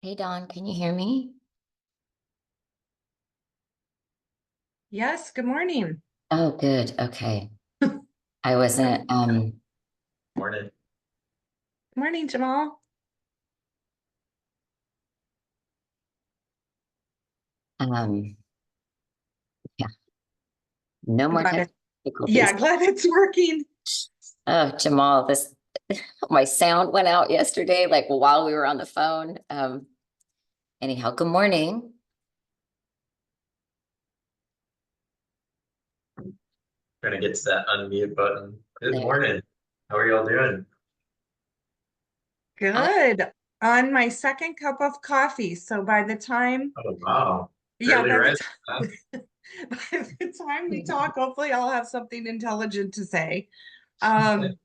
Hey Dawn, can you hear me? Yes, good morning. Oh, good. Okay. I wasn't Morning. Morning, Jamal. um yeah, no I'm more glad tech it, difficulties. yeah, glad it's working. Oh, Jamal, this my sound went out yesterday, like while we were on the phone. Anyhow, good morning. Trying to get to that unmute button. Good There. morning. How are y'all doing? I, Good. On my second cup of coffee. So by the time, Oh, wow. yeah, Early by the rise, huh? time by the time we talk, hopefully I'll have something intelligent to say. Um,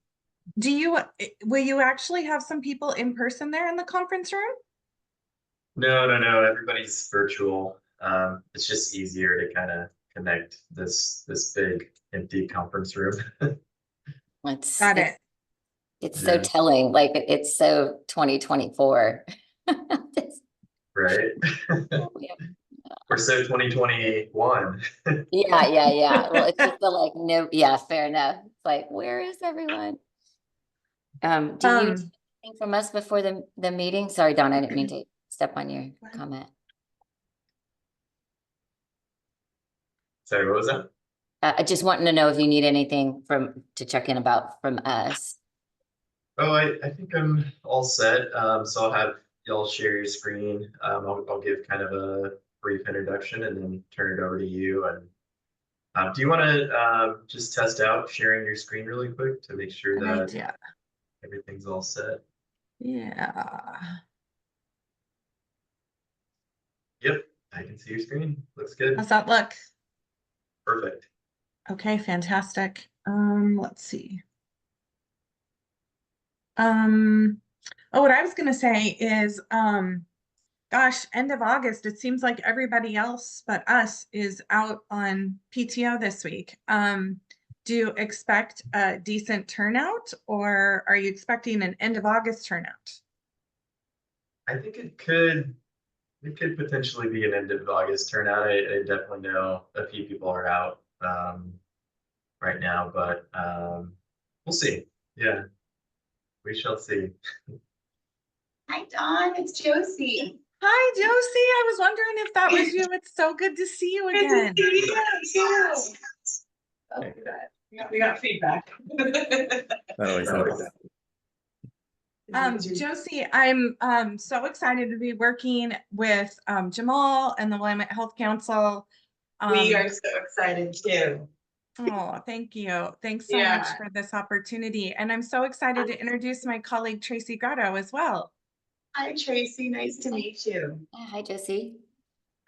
do you will you actually have some people in person there in the conference room? No. Everybody's virtual. It's just easier to kind of connect this big empty conference room. it's Got it's it. it's so Yeah, telling, like it's so 2024. right. We're so 2021. Yeah. Well, it's just the like no, yeah, fair enough. It's like, where is everyone? Do you need Um, anything from us before the meeting? Sorry, Dawn, I didn't mean to step on your comment. Sorry, what was that? I just wanting to know if you need anything to check in about from us. Oh, I think I'm all set. So I'll have y'all share your screen. I'll give kind of a brief introduction and then turn it over to you. And do you want to just test out sharing your screen really quick to make sure an that idea. everything's all set? Yeah. Yep, I can see your screen. Looks good. How's that look? Perfect. Okay, fantastic. Let's see. Um, oh, what I was gonna say is, gosh, end of August, it seems like everybody else but us is out on PTO this week. Do you expect a decent turnout or are you expecting an end of August turnout? I think it could potentially be an end of August turnout. I definitely know a few people are out right now, but we'll see. Yeah, we shall see. Hi, Dawn. It's Josie. Hi, Josie. I was wondering if that was you. It's so good to see you again. Good to see you too. Oh, we got feedback. Always like that. Josie, I'm so excited to be working with Jamal and the Willamette Health Council. We are so excited too. Oh, thank you. Thanks so Yeah. much for this opportunity. And I'm so excited to introduce my colleague Tracy Grotto as well. Hi, Tracy. Nice to meet you. Hi, Josie.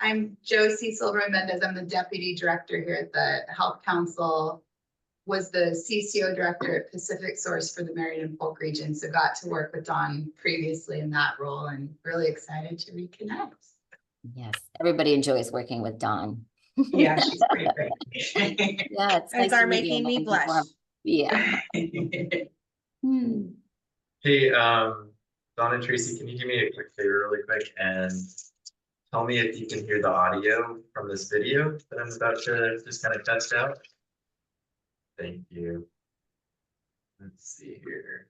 I'm Josie Silverman Mendez. I'm the Deputy Director here at the Health Council. Was the CCO Director at Pacific Source for the Marion and Polk region. So got to work with Dawn previously in that role and really excited to reconnect. Yes, everybody enjoys working with Dawn. Yeah, she's pretty great. Yeah, it's Those nice to are meet you. making me And blush. yeah. Hmm. Hey, Don and Tracy, can you do me a quick favor really quick and tell me if you can hear the audio from this video that I'm about to just kind of test out? Thank you. Let's see here.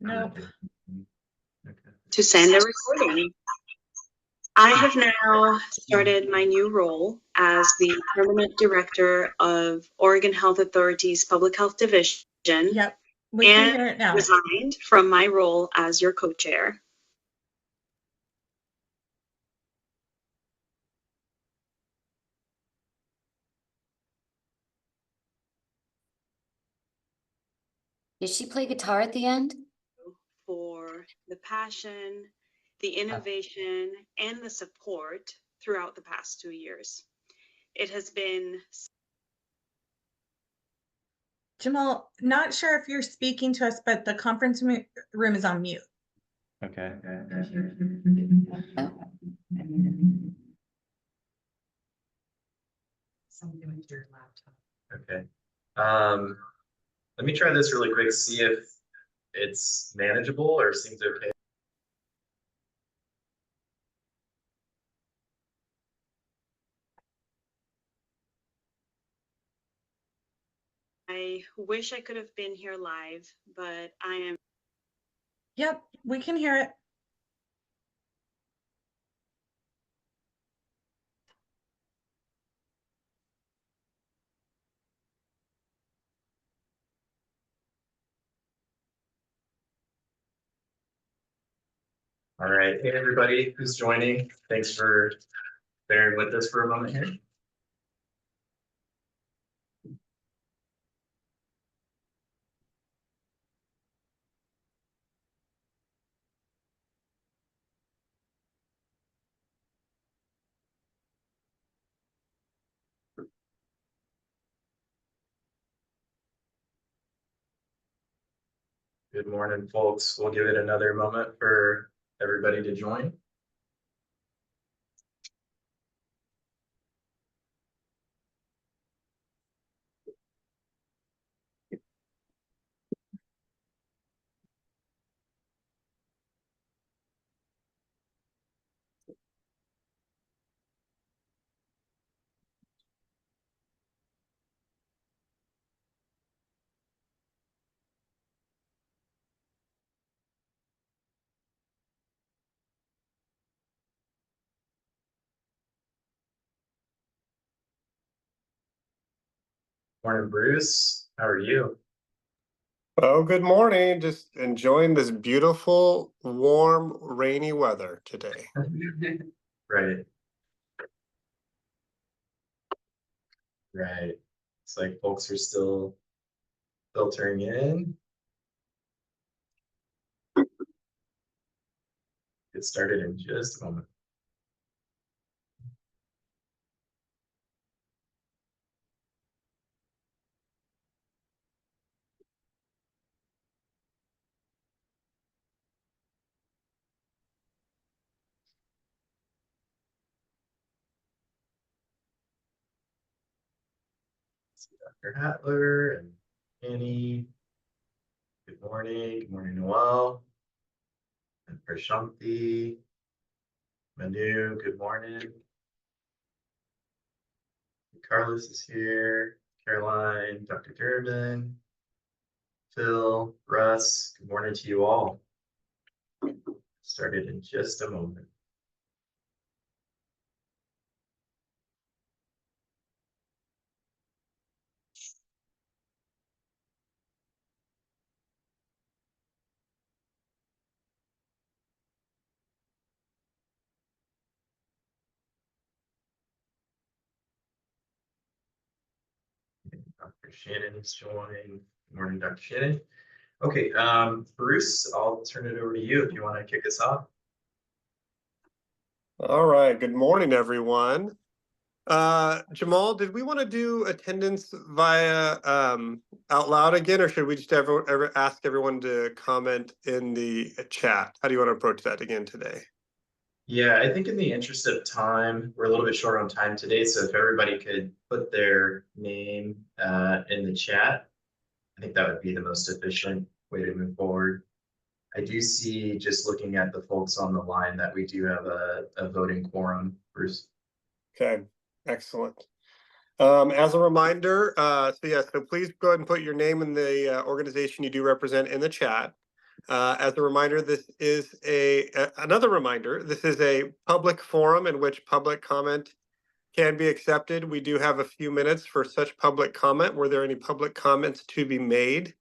Nope. Okay. To send a recording. I have now started my new role as the permanent director of Oregon Health Authority's Public Health Division. Yep, we can And hear it now. resigned from my role as your co-chair. Did she play guitar at the end? For the passion, the innovation, and the support throughout the past 2 years. It has been Jamal, not sure if you're speaking to us, but the conference room is on mute. Okay. Something with your laptop. Okay. Let me try this really quick, see if it's manageable or seems okay. I wish I could have been here live, but I am Yep, we can hear it. All right, hey everybody who's joining, thanks for bearing with us for a moment here. Good morning, folks. We'll give it another moment for everybody to join. Morning, Bruce. How are you? Oh, good morning. Just enjoying this beautiful, warm, rainy weather today. Right. Right. It's like folks are still filtering in. Get started in just a moment. See Dr. Hatler and Annie. Good morning. Good morning, Noel. And Prashanti. Manu, good morning. Carlos is here. Caroline, Dr. Durbin, Phil, Russ, good morning to you all. Started in just a moment. Dr. Shannon is joining. Good morning, Dr. Shannon. Okay, Bruce, I'll turn it over to you if you want to kick us off. All right. Good morning, everyone. Jamal, did we want to do attendance via out loud again, or should we just ever ask everyone to comment in the chat? How do you want to approach that again today? Yeah, I think in the interest of time, we're a little bit short on time today, so if everybody could put their name in the chat, I think that would be the most efficient way to move forward. I do see, just looking at the folks on the line, that we do have a voting quorum, Bruce. Okay, excellent. As a reminder, so please go ahead and put your name and the organization you do represent in the chat. As a reminder, this is another reminder. This is a public forum in which public comment can be accepted. We do have a few minutes for such public comment. Were there any public comments to be made?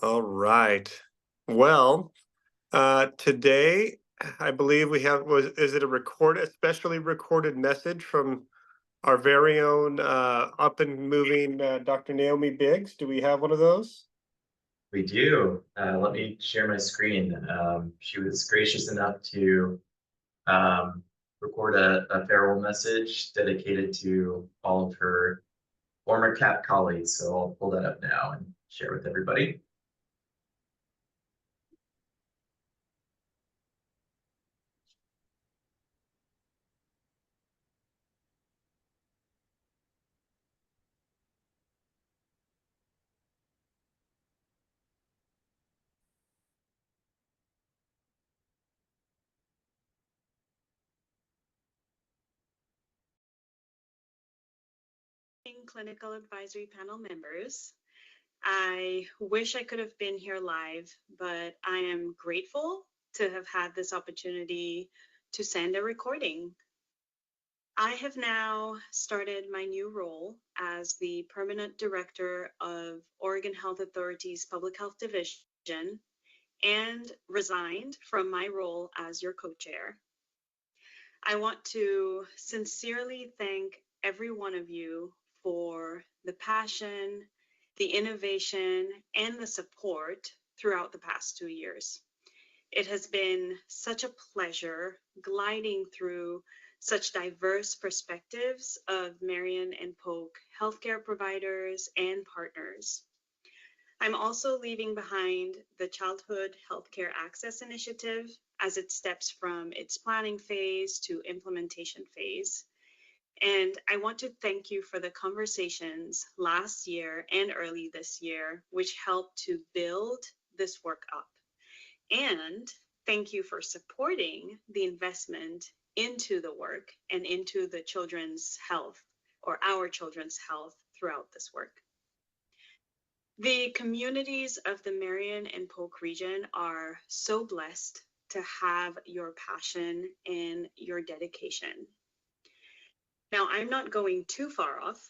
All right. Well, today I believe we have is it a especially recorded message from our very own up and moving Dr. Naomi Biggs? Do we have one of those? We do. Let me share my screen. She was gracious enough to record a farewell message dedicated to all of her former CAP colleagues. So I'll pull that up now and share with everybody. Clinical advisory panel members. I wish I could have been here live, but I am grateful to have had this opportunity to send a recording. I have now started my new role as the Permanent Director of Oregon Health Authority's Public Health Division and resigned from my role as your co-chair. I want to sincerely thank every one of you for the passion, the innovation, and the support throughout the past 2 years. It has been such a pleasure gliding through such diverse perspectives of Marion and Polk healthcare providers and partners. I'm also leaving behind the Childhood Healthcare Access Initiative as it steps from its planning phase to implementation phase. And I want to thank you for the conversations last year and early this year, which helped to build this work up. And thank you for supporting the investment into the work and into the children's health, or our children's health, throughout this work. The communities of the Marion and Polk region are so blessed to have your passion and your dedication. Now, I'm not going too far off.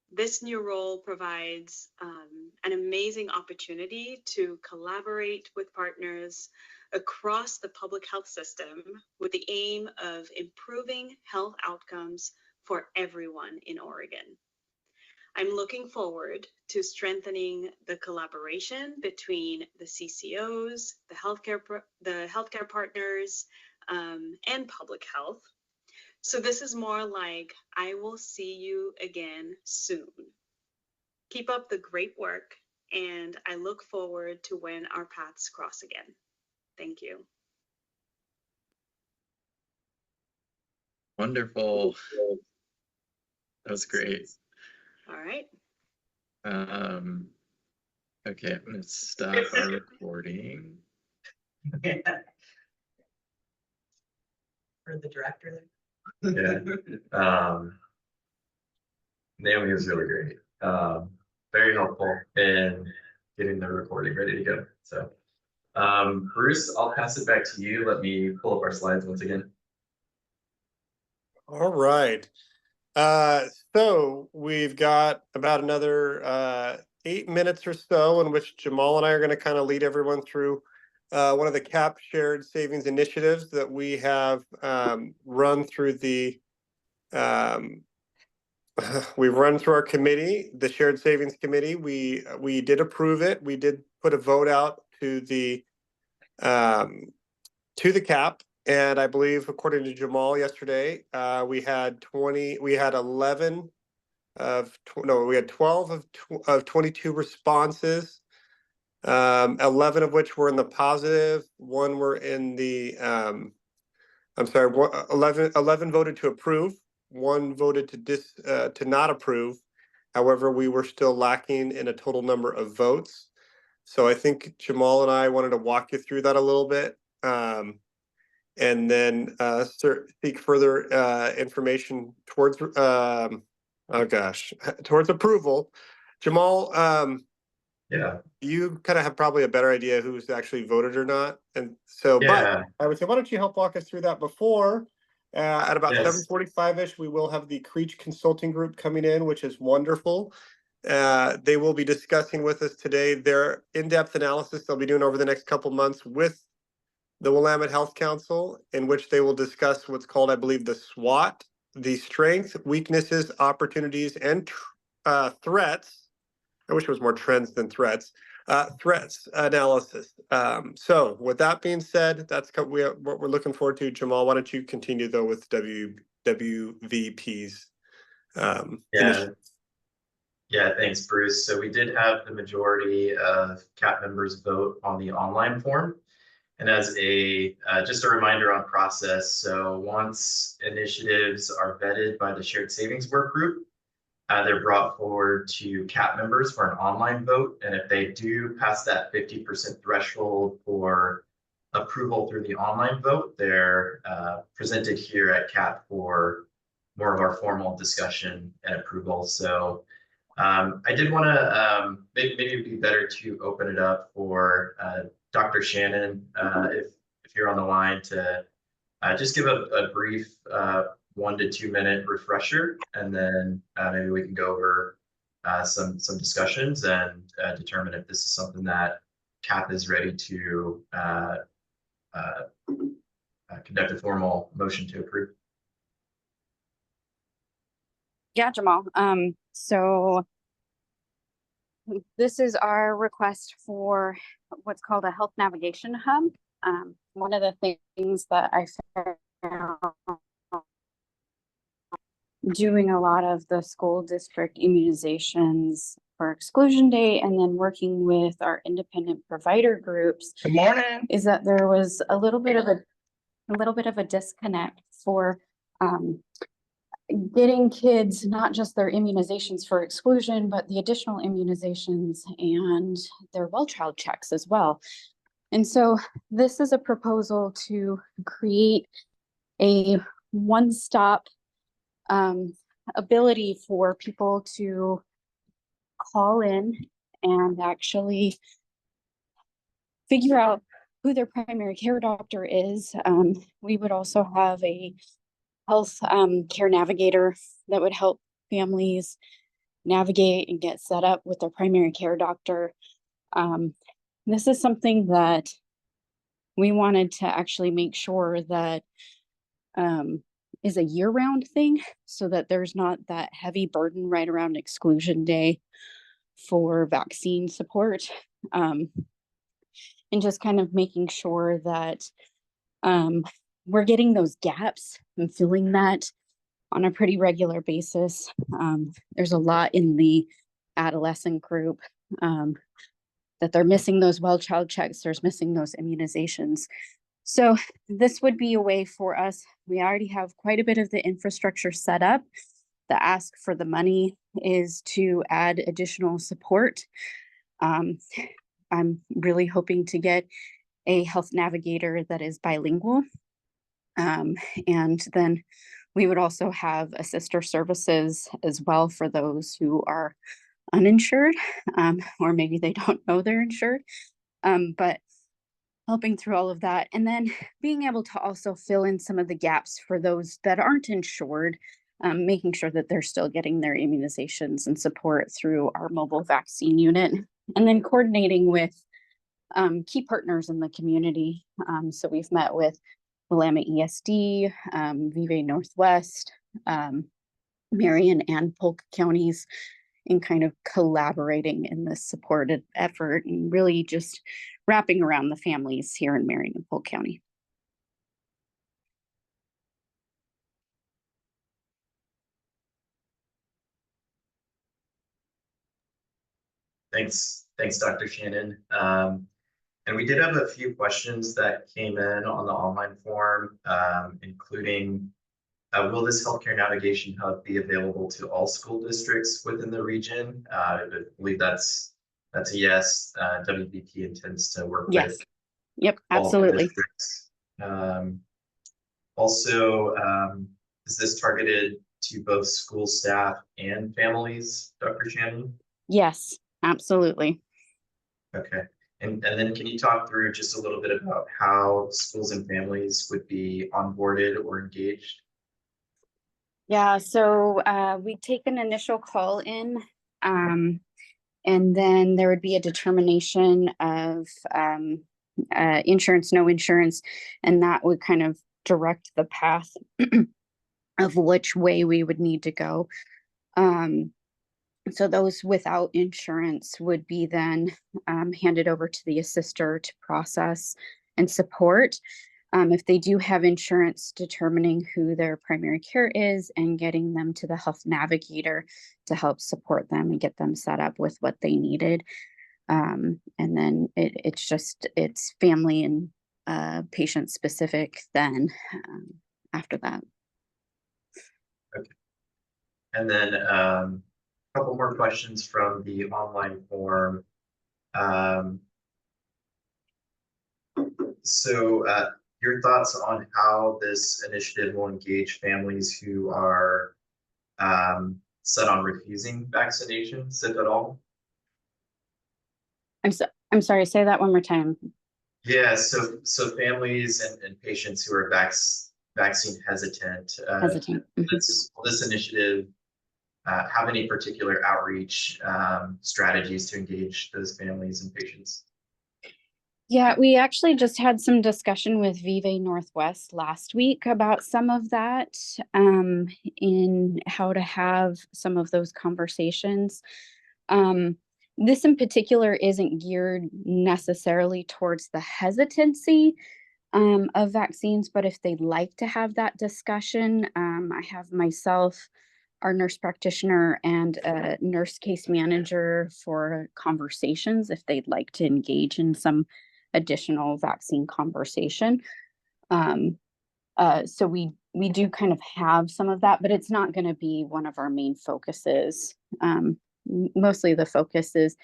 This new role provides an amazing opportunity to collaborate with partners across the public health system with the aim of improving health outcomes for everyone in Oregon. I'm looking forward to strengthening the collaboration between the CCOs, the healthcare partners, and public health. So this is more like, I will see you again soon. Keep up the great work, and I look forward to when our paths cross again. Thank you. Wonderful. That was great. All right. Okay, I'm gonna stop our recording. For the director. Yeah. Naomi was really great. Very helpful in getting the recording ready to go. So, Bruce, I'll pass it back to you. Let me pull up our slides once again. All right. So we've got about another 8 minutes or so in which Jamal and I are going to kind of lead everyone through one of the CAP shared savings initiatives that we have run through the we've run through our committee, the Shared Savings Committee. We did approve it. We did put a vote out to the CAP. And I believe, according to Jamal yesterday, we had 11 of, no, we had 12 of 22 responses, 11 of which were in the positive, one were in the, 11 voted to approve, one voted to not approve. However, we were still lacking in a total number of votes. So I think Jamal and I wanted to walk you through that a little bit. And then seek further information towards towards approval. Jamal, Yeah. you kind of have probably a better idea who's actually voted or not, and so Yeah. but I would say, why don't you help walk us through that before at about Yes. 7:45-ish, we will have the Creech Consulting Group coming in, which is wonderful. They will be discussing with us today their in-depth analysis they'll be doing over the next couple months with the Willamette Health Council, in which they will discuss what's called, I believe, the SWOT, the strengths, weaknesses, opportunities, and threats I wish it was more trends than threats. Threats analysis. So with that being said, that's what we're looking forward to. Jamal, why don't you continue though with WVP's initiative? Yeah, thanks, Bruce. So we did have the majority of CAP members vote on the online form. And as a just a reminder on process, so once initiatives are vetted by the Shared Savings Work Group, they're brought forward to CAP members for an online vote. And if they do pass that 50% threshold for approval through the online vote, they're presented here at CAP for more of our formal discussion and approval. So I did want to maybe it'd be better to open it up for Dr. Shannon, if you're on the line, to just give a brief 1 to 2 minute refresher, and then maybe we can go over some discussions and determine if this is something that CAP is ready to conduct a formal motion to approve. Yeah, Jamal. So this is our request for what's called a health navigation hub. One of the things that I found doing a lot of the school district immunizations for exclusion day and then working with our independent provider groups. Good morning. Is that there was a little bit of a disconnect for getting kids not just their immunizations for exclusion, but the additional immunizations and their well child checks as well. And so this is a proposal to create a one-stop ability for people to call in and actually figure out who their primary care doctor is. We would also have a health care navigator that would help families navigate and get set up with their primary care doctor. This is something that we wanted to actually make sure that is a year-round thing, so that there's not that heavy burden right around exclusion day for vaccine support. And just kind of making sure that we're getting those gaps and filling that on a pretty regular basis. There's a lot in the adolescent group that they're missing those well child checks, there's missing those immunizations. So this would be a way for us. We already have quite a bit of the infrastructure set up. The ask for the money is to add additional support. I'm really hoping to get a health navigator that is bilingual. And then we would also have assister services as well for those who are uninsured, or maybe they don't know they're insured, but helping through all of that. And then being able to also fill in some of the gaps for those that aren't insured, making sure that they're still getting their immunizations and support through our mobile vaccine unit, and then coordinating with key partners in the community. So we've met with Willamette ESD, Vive Northwest, Marion and Polk counties, in kind of collaborating in this supported effort and really just wrapping around the families here in Marion and Polk County. Thanks, Dr. Shannon. And we did have a few questions that came in on the online form, including, will this healthcare navigation hub be available to all school districts within the region? I believe that's a yes. WVP intends to work with Yep, all absolutely. districts. Also, is this targeted to both school staff and families, Dr. Shannon? Yes, absolutely. Okay. And then can you talk through just a little bit about how schools and families would be onboarded or engaged? Yeah, so we take an initial call in, and then there would be a determination of insurance, no insurance, and that would kind of direct the path of which way we would need to go. So those without insurance would be then handed over to the assister to process and support. If they do have insurance, determining who their primary care is and getting them to the health navigator to help support them and get them set up with what they needed. And then it's family and patient specific then after that. And then a couple more questions from the online form. So your thoughts on how this initiative will engage families who are set on refusing vaccinations, if at all? I'm sorry, say that one more time. Yeah, so families and patients who are vaccine hesitant. Hesitant. Mhm. Will this initiative have any particular outreach strategies to engage those families and patients? Yeah, we actually just had some discussion with Vive Northwest last week about some of that, in how to have some of those conversations. This in particular isn't geared necessarily towards the hesitancy of vaccines, but if they'd like to have that discussion, I have myself, our nurse practitioner, and a nurse case manager for conversations if they'd like to engage in some additional vaccine conversation. So we do kind of have some of that, but it's not going to be one of our main focuses. Mostly the focus is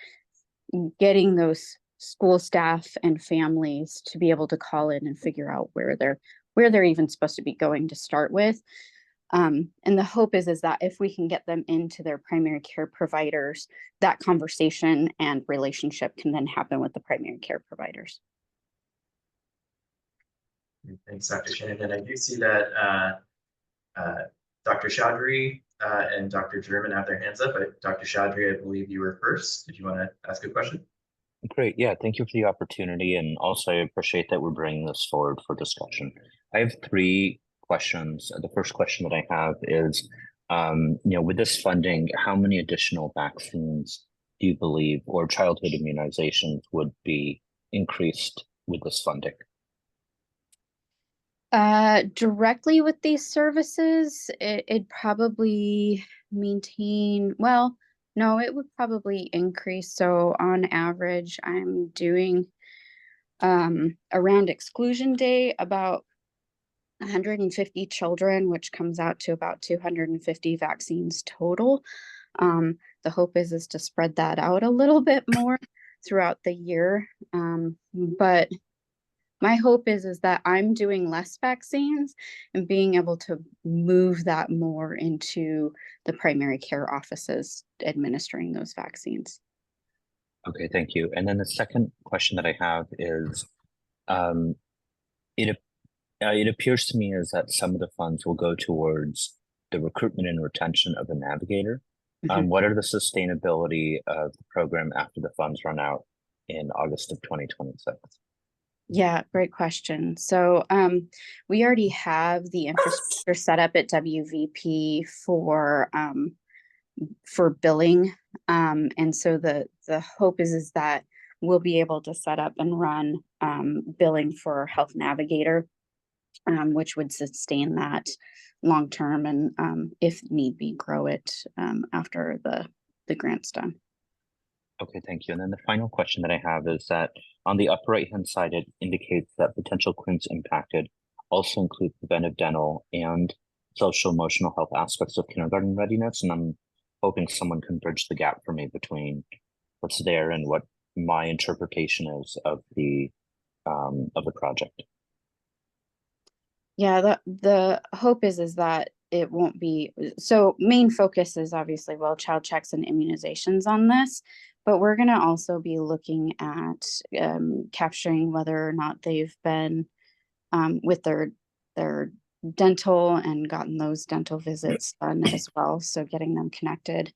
getting those school staff and families to be able to call in and figure out where they're even supposed to be going to start with. And the hope is that if we can get them into their primary care providers, that conversation and relationship can then happen with the primary care providers. Thanks, Dr. Shannon. And I do see that Dr. Chaudhry and Dr. German have their hands up. Dr. Chaudhry, I believe you were first. Did you want to ask a question? Great. Yeah, thank you for the opportunity. And also I appreciate that we're bringing this forward for discussion. I have 3 questions. The first question that I have is, with this funding, how many additional vaccines do you believe or childhood immunizations would be increased with this funding? Directly with these services, it'd probably maintain, well, no, it would probably increase. So on average, I'm doing around exclusion day about 150 children, which comes out to about 250 vaccines total. The hope is to spread that out a little bit more throughout the year. But my hope is that I'm doing less vaccines and being able to move that more into the primary care offices administering those vaccines. Okay, thank you. And then the second question that I have is, it appears to me is that some of the funds will go towards the recruitment and retention of a navigator. Mhm. What are the sustainability of the program after the funds run out in August of 2026? Yeah, great question. So we already have the infrastructure set up at WVP for billing. And so the hope is that we'll be able to set up and run billing for Health Navigator, which would sustain that long term and if need be, grow it after the grant's done. Okay, thank you. And then the final question that I have is that on the upper right-hand side, it indicates that potential CWINS impacted also include preventive dental and social emotional health aspects of kindergarten readiness. And I'm hoping someone can bridge the gap for me between what's there and what my interpretation is of the project. Yeah, the hope is that it won't be, so main focus is obviously child checks and immunizations on this, but we're going to also be looking at capturing whether or not they've been with their dental and gotten those dental visits done as well. So getting them connected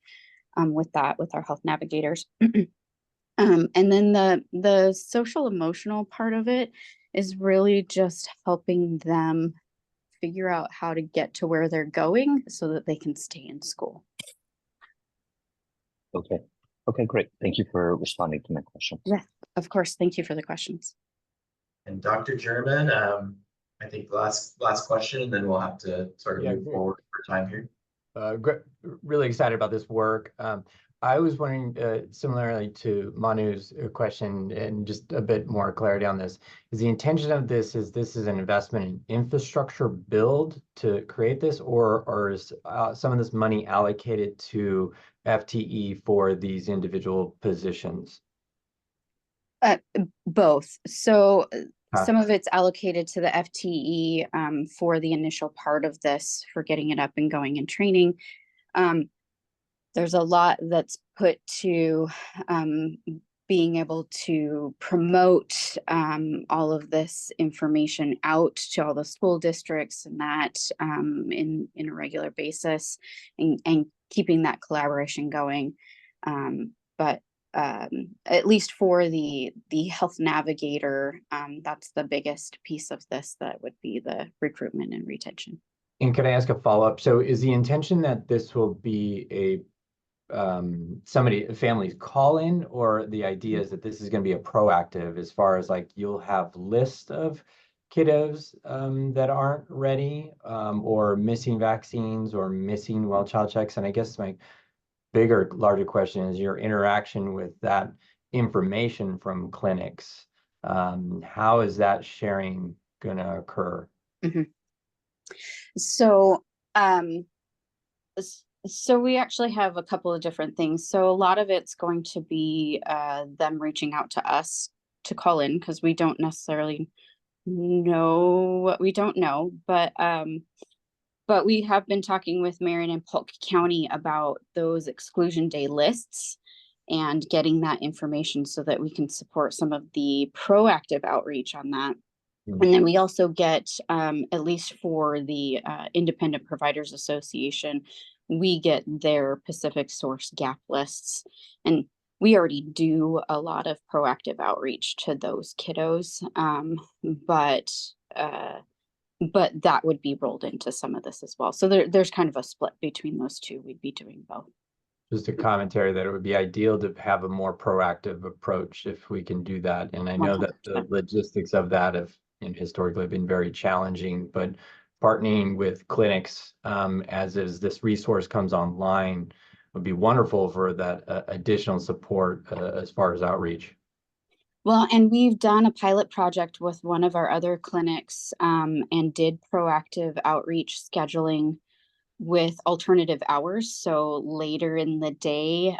with our health navigators. And then the social emotional part of it is really just helping them figure out how to get to where they're going so that they can stay in school. Okay. Okay, great. Thank you for responding to my question. Yeah, of course. Thank you for the questions. And Dr. German, I think last question, and then we'll have to sort of Yeah, move great. forward for time here. Really excited about this work. I was wondering, similarly to Manu's question, and just a bit more clarity on this, is the intention of this is an investment in infrastructure build to create this, or is some of this money allocated to FTE for these individual positions? Both. So Huh. some of it's allocated to the FTE for the initial part of this, for getting it up and going and training. There's a lot that's put to being able to promote all of this information out to all the school districts and that in a regular basis, and keeping that collaboration going. But at least for the health navigator, that's the biggest piece of this, that would be the recruitment and retention. And can I ask a follow-up? So is the intention that this will be a family's call in, or the idea is that this is going to be a proactive, as far as like you'll have list of kiddos that aren't ready or missing vaccines or missing well child checks? And I guess my larger question is your interaction with that information from clinics. How is that sharing going to occur? Mm-hmm. So so we actually have a couple of different things. So a lot of it's going to be them reaching out to us to call in, because we don't necessarily know what we don't know, but we have been talking with Marion and Polk County about those exclusion day lists and getting that information so that we can support some of the proactive outreach on that. And then we also get, at least for the Independent Providers Association, we get their Pacific Source gap lists. And we already do a lot of proactive outreach to those kiddos, but that would be rolled into some of this as well. So there's kind of a split between those two. We'd be doing both. Just a commentary that it would be ideal to have a more proactive approach if we can do that. And I know that the 100%. logistics of that have historically been very challenging, but partnering with clinics as this resource comes online would be wonderful for that additional support as far as outreach. Well, and we've done a pilot project with one of our other clinics and did proactive outreach scheduling with alternative hours. So later in the day,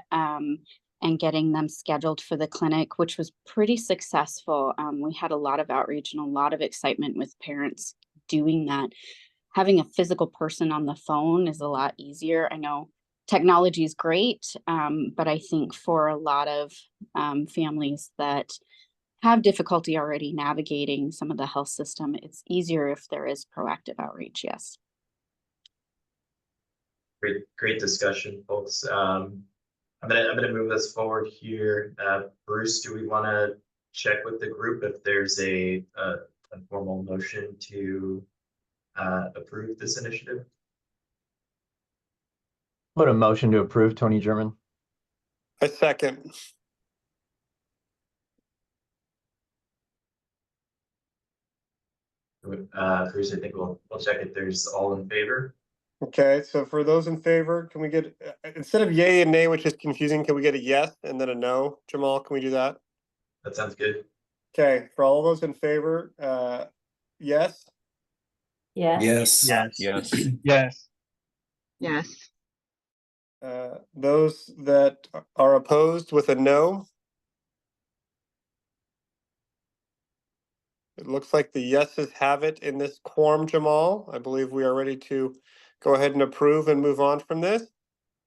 and getting them scheduled for the clinic, which was pretty successful. We had a lot of outreach and a lot of excitement with parents doing that. Having a physical person on the phone is a lot easier. I know technology is great, but I think for a lot of families that have difficulty already navigating some of the health system, it's easier if there is proactive outreach. Yes. Great discussion, folks. I'm gonna move us forward here. Bruce, do we want to check with the group if there's a formal motion to approve this initiative? Put a motion to approve, Tony German. I second. Bruce, I think we'll check if there's all in favor. Okay, so for those in favor, can we get, instead of yay and nay, which is confusing, can we get a yes and then a no? Jamal, can we do that? That sounds good. Okay, for all those in favor, yes? Yes. Yes. Yes. Yes. Those that are opposed with a no? It looks like the yeses have it in this quorum, Jamal. I believe we are ready to go ahead and approve and move on from this.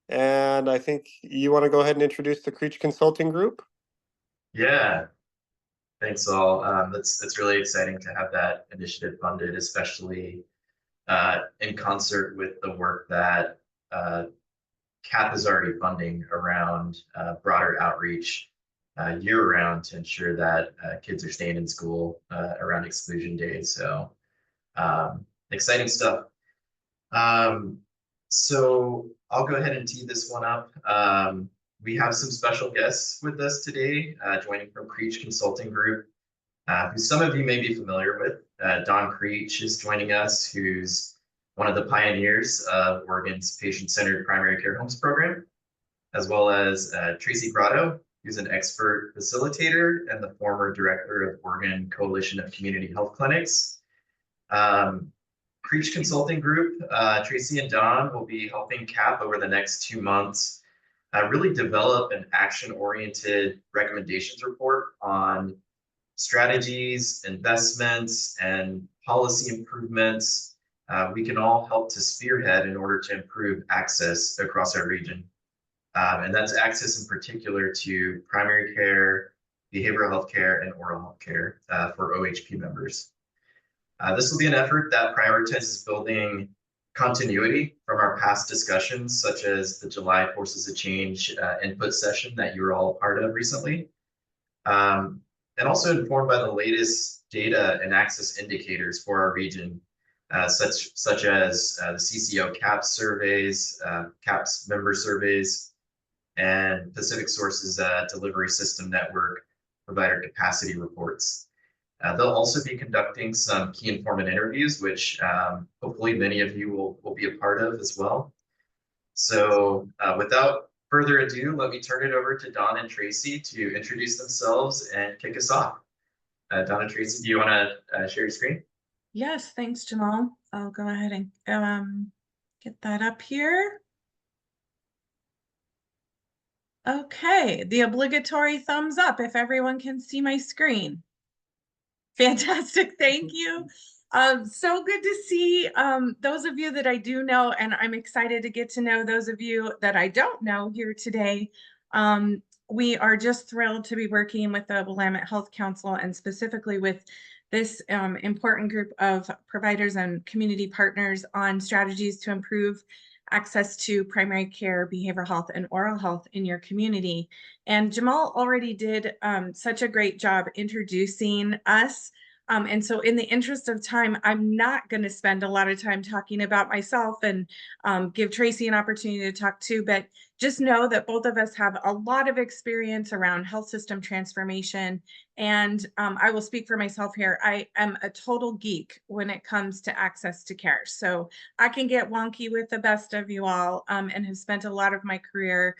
And I think you want to go ahead and introduce the Creech Consulting Group? Yeah. Thanks all. That's really exciting to have that initiative funded, especially in concert with the work that CAP is already funding around broader outreach year-round to ensure that kids are staying in school around exclusion days. So exciting stuff. So I'll go ahead and tee this one up. We have some special guests with us today, joining from Creech Consulting Group, who some of you may be familiar with. Don Creech is joining us, who's one of the pioneers of Oregon's patient-centered primary care homes program, as well as Tracy Grotto, who's an expert facilitator and the former director of Oregon Coalition of Community Health Clinics. Creech Consulting Group, Tracy and Don will be helping CAP over the next 2 months really develop an action-oriented recommendations report on strategies, investments, and policy improvements we can all help to spearhead in order to improve access across our region. And that's access in particular to primary care, behavioral health care, and oral health care for OHP members. This will be an effort that prioritizes building continuity from our past discussions, such as the July Forces of Change input session that you were all a part of recently, and also informed by the latest data and access indicators for our region, such as the CCO CAPS surveys, CAPS member surveys, and Pacific Sources Delivery System Network provider capacity reports. They'll also be conducting some key informant interviews, which hopefully many of you will be a part of as well. So without further ado, let me turn it over to Don and Tracy to introduce themselves and kick us off. Don and Tracy, do you want to share your screen? Yes, thanks, Jamal. I'll go ahead and get that up here. Okay, the obligatory thumbs up if everyone can see my screen. Fantastic, thank you. So good to see those of you that I do know, and I'm excited to get to know those of you that I don't know here today. We are just thrilled to be working with the Willamette Health Council and specifically with this important group of providers and community partners on strategies to improve access to primary care, behavioral health, and oral health in your community. And Jamal already did such a great job introducing us. And so in the interest of time, I'm not going to spend a lot of time talking about myself and give Tracy an opportunity to talk too, but just know that both of us have a lot of experience around health system transformation. And I will speak for myself here. I am a total geek when it comes to access to care. So I can get wonky with the best of you all and have spent a lot of my career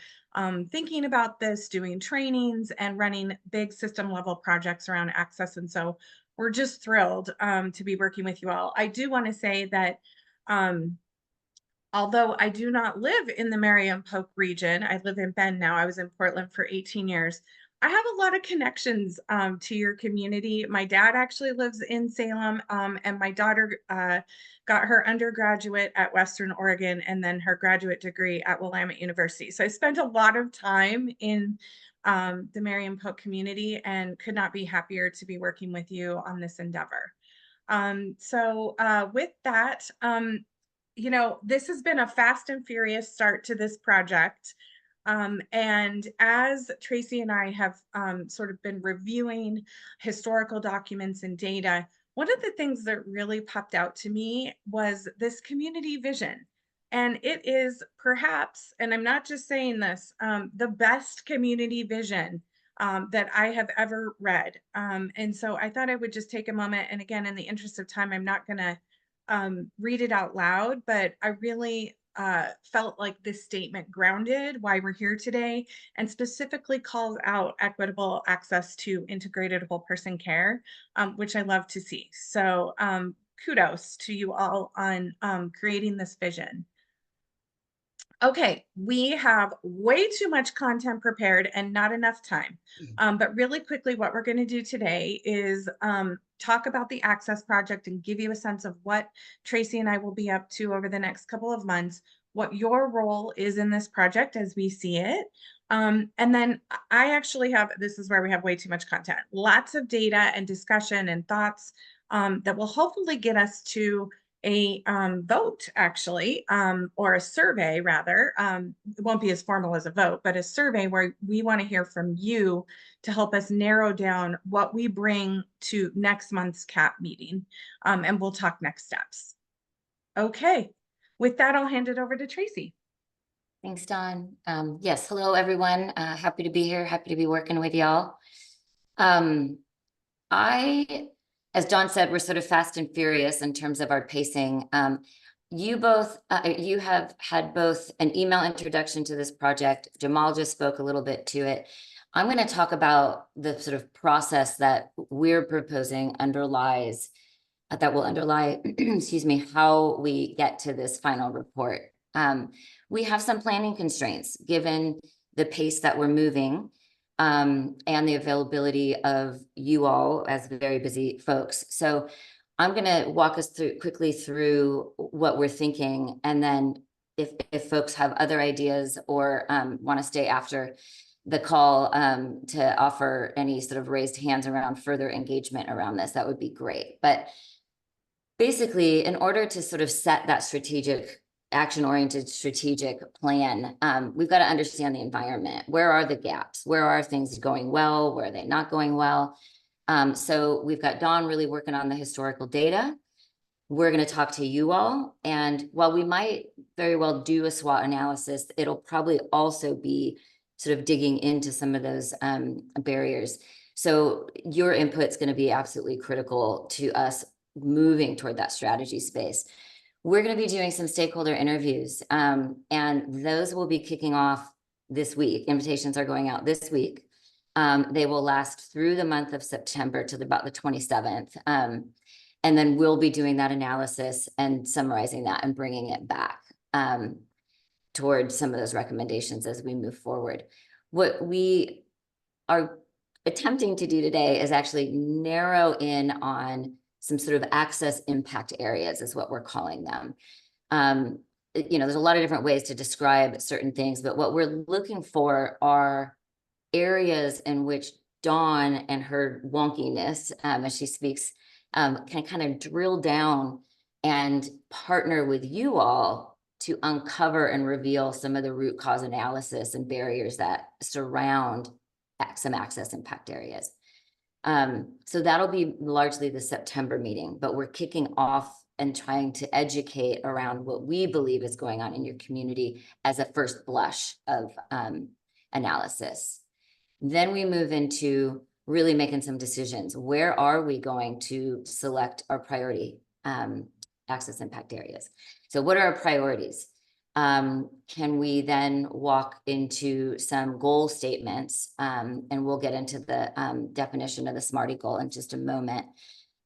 thinking about this, doing trainings and running big system level projects around access. And so we're just thrilled to be working with you all. I do want to say that although I do not live in the Marion-Polk region, I live in Bend now. I was in Portland for 18 years. I have a lot of connections to your community. My dad actually lives in Salem, and my daughter got her undergraduate at Western Oregon and then her graduate degree at Willamette University. So I spent a lot of time in the Marion-Polk community and could not be happier to be working with you on this endeavor. So with that, you know, this has been a fast and furious start to this project. And as Tracy and I have sort of been reviewing historical documents and data, one of the things that really popped out to me was this community vision. And it is perhaps, and I'm not just saying this, the best community vision that I have ever read. And so I thought I would just take a moment. And again, in the interest of time, I'm not going to read it out loud, but I really felt like this statement grounded why we're here today and specifically calls out equitable access to integrated whole person care, which I love to see. So kudos to you all on creating this vision. Okay, we have way too much content prepared and not enough time. But really quickly, what we're going to do today is talk about the Access Project and give you a sense of what Tracy and I will be up to over the next couple of months, what your role is in this project as we see it. And then I actually have, this is where we have way too much content, lots of data and discussion and thoughts that will hopefully get us to a vote actually, or a survey rather. It won't be as formal as a vote, but a survey where we want to hear from you to help us narrow down what we bring to next month's CAP meeting. And we'll talk next steps. Okay, with that, I'll hand it over to Tracy. Thanks, Dawn. Yes, hello, everyone. Happy to be here. Happy to be working with y'all. As Dawn said, we're sort of fast and furious in terms of our pacing. You have had both an email introduction to this project. Jamal just spoke a little bit to it. I'm going to talk about the sort of process that we're proposing that will underlie, excuse me, how we get to this final report. We have some planning constraints given the pace that we're moving, and the availability of you all as very busy folks. So I'm going to walk us quickly through what we're thinking, and then if folks have other ideas or want to stay after the call to offer any sort of raised hands around further engagement around this, that would be great. But basically, in order to sort of set that action-oriented strategic plan, we've got to understand the environment. Where are the gaps? Where are things going well? Where are they not going well? So we've got Dawn really working on the historical data. We're going to talk to you all. And while we might very well do a SWOT analysis, it'll probably also be sort of digging into some of those barriers. So your input's going to be absolutely critical to us moving toward that strategy space. We're going to be doing some stakeholder interviews, and those will be kicking off this week. Invitations are going out this week. They will last through the month of September to about the 27th. And then we'll be doing that analysis and summarizing that and bringing it back towards some of those recommendations as we move forward. What we are attempting to do today is actually narrow in on some sort of access impact areas is what we're calling them. There's a lot of different ways to describe certain things, but what we're looking for are areas in which Dawn and her wonkiness, as she speaks, can kind of drill down and partner with you all to uncover and reveal some of the root cause analysis and barriers that surround some access impact areas. So that'll be largely the September meeting, but we're kicking off and trying to educate around what we believe is going on in your community as a first blush of analysis. Then we move into really making some decisions. Where are we going to select our priority access impact areas? So what are our priorities? Can we then walk into some goal statements, and we'll get into the definition of the SMARTY goal in just a moment.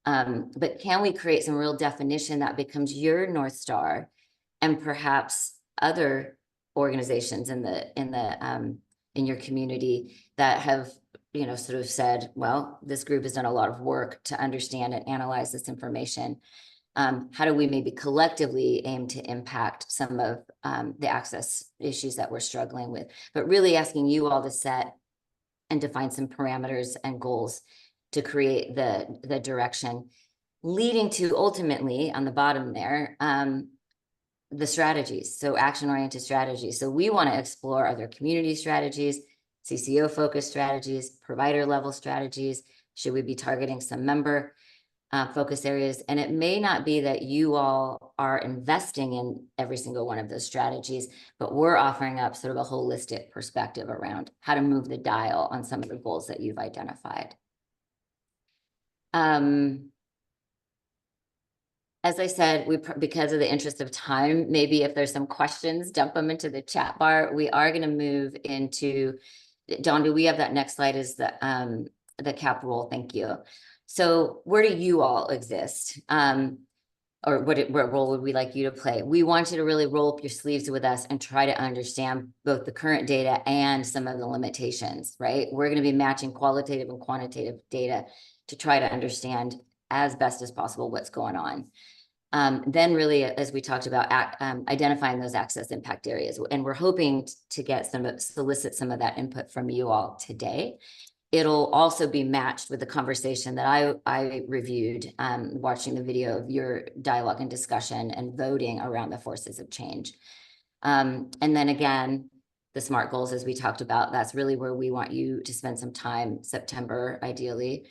But can we create some real definition that becomes your North Star, and perhaps other organizations in your community that have sort of said, well, this group has done a lot of work to understand and analyze this information. How do we maybe collectively aim to impact some of the access issues that we're struggling with, but really asking you all to set and define some parameters and goals to create the direction, leading to ultimately on the bottom there, the strategies. So action-oriented strategies. So we want to explore other community strategies, CCO focused strategies, provider level strategies. Should we be targeting some member focus areas? And it may not be that you all are investing in every single one of those strategies, but we're offering up sort of a holistic perspective around how to move the dial on some of the goals that you've identified. As I said, because of the interest of time, maybe if there's some questions, dump them into the chat bar. We are going to move into, Dawn, do we have that next slide is the cap role? Thank you. So where do you all exist? Or what role would we like you to play? We want you to really roll up your sleeves with us and try to understand both the current data and some of the limitations, right? We're going to be matching qualitative and quantitative data to try to understand as best as possible what's going on. Then really, as we talked about, identifying those access impact areas. And we're hoping to solicit some of that input from you all today. It'll also be matched with the conversation that I reviewed, watching the video of your dialogue and discussion and voting around the forces of change. And then again, the SMART goals, as we talked about, that's really where we want you to spend some time, September, ideally.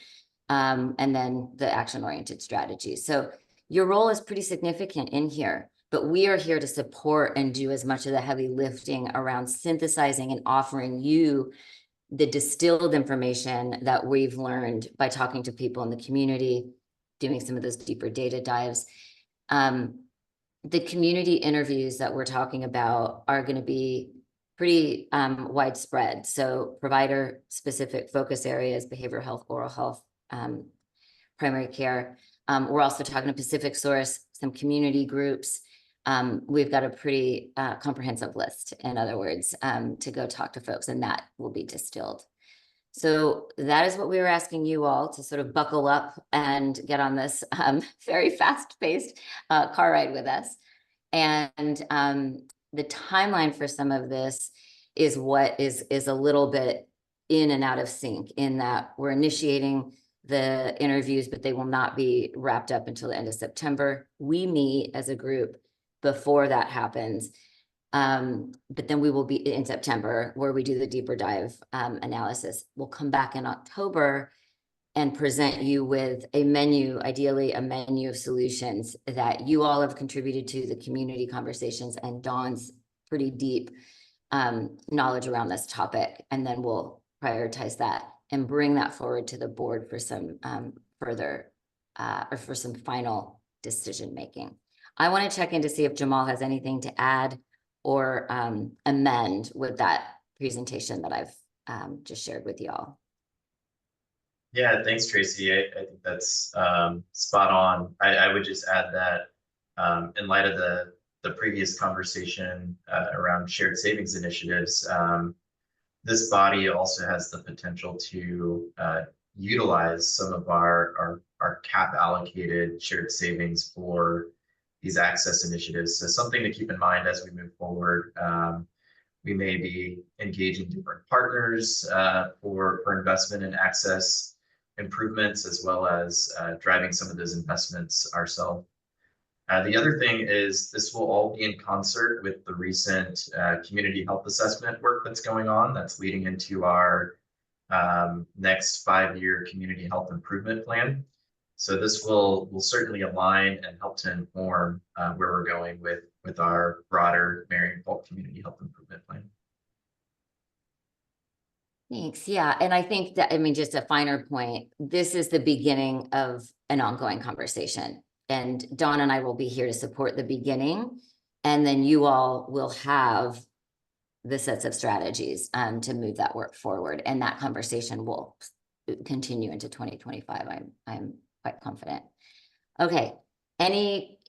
And then the action-oriented strategy. So your role is pretty significant in here. but we are here to support and do as much of the heavy lifting around synthesizing and offering you the distilled information that we've learned by talking to people in the community, doing some of those deeper data dives. The community interviews that we're talking about are going to be pretty widespread. So provider specific focus areas, behavioral health, oral health, primary care. We're also talking to Pacific Source, some community groups. We've got a pretty comprehensive list, in other words, to go talk to folks, and that will be distilled. So that is what we were asking you all to sort of buckle up and get on this very fast-paced car ride with us. And the timeline for some of this is what is a little bit in and out of sync, in that we're initiating the interviews, but they will not be wrapped up until the end of September. We meet as a group before that happens. But then we will be in September, where we do the deeper dive analysis. We'll come back in October and present you with a menu, ideally a menu of solutions that you all have contributed to, the community conversations and Dawn's pretty deep knowledge around this topic. And then we'll prioritize that and bring that forward to the board for some further or for some final decision making. I want to check in to see if Jamal has anything to add or amend with that presentation that I've just shared with y'all. Yeah, thanks, Tracy. I think that's spot on. I would just add that in light of the previous conversation around shared savings initiatives, this body also has the potential to utilize some of our CAP allocated shared savings for these access initiatives. So something to keep in mind as we move forward. We may be engaging different partners for investment in access improvements, as well as driving some of those investments ourselves. The other thing is this will all be in concert with the recent community health assessment work that's going on, that's leading into our next 5-year community health improvement plan. So this will certainly align and help to inform where we're going with our broader Marion Polk Community Health Improvement Plan. Thanks. Yeah. And I think that, I mean, just a finer point, this is the beginning of an ongoing conversation. And Dawn and I will be here to support the beginning. And then you all will have the sets of strategies to move that work forward. And that conversation will continue into 2025. I'm quite confident. Okay. Any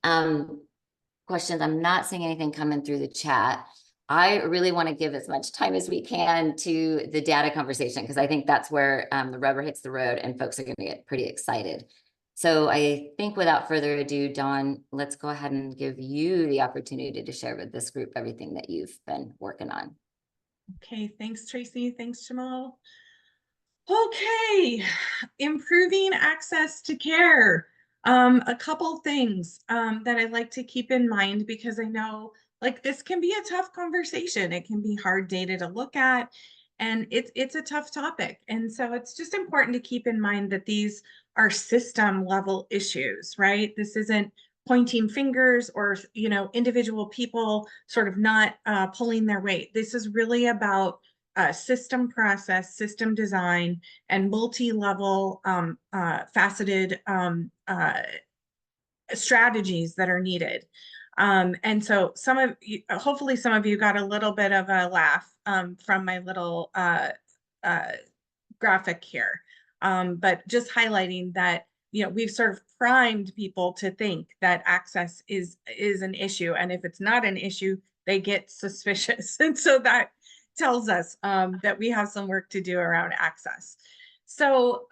questions? I'm not seeing anything coming through the chat. I really want to give as much time as we can to the data conversation, because I think that's where the rubber hits the road and folks are going to get pretty excited. So I think without further ado, Dawn, let's go ahead and give you the opportunity to share with this group everything that you've been working on. Okay, thanks, Tracy. Thanks, Jamal. Okay, improving access to care. A couple things that I'd like to keep in mind, because I know like this can be a tough conversation. It can be hard data to look at, and it's a tough topic. And so it's just important to keep in mind that these are system level issues, right? This isn't pointing fingers or, you know, individual people sort of not pulling their weight. This is really about system process, system design, and multi-level faceted strategies that are needed. And so some of you, hopefully some of you got a little bit of a laugh from my little graphic here. But just highlighting that, you know, we've sort of primed people to think that access is an issue. And if it's not an issue, they get suspicious. And so that tells us that we have some work to do around access. So,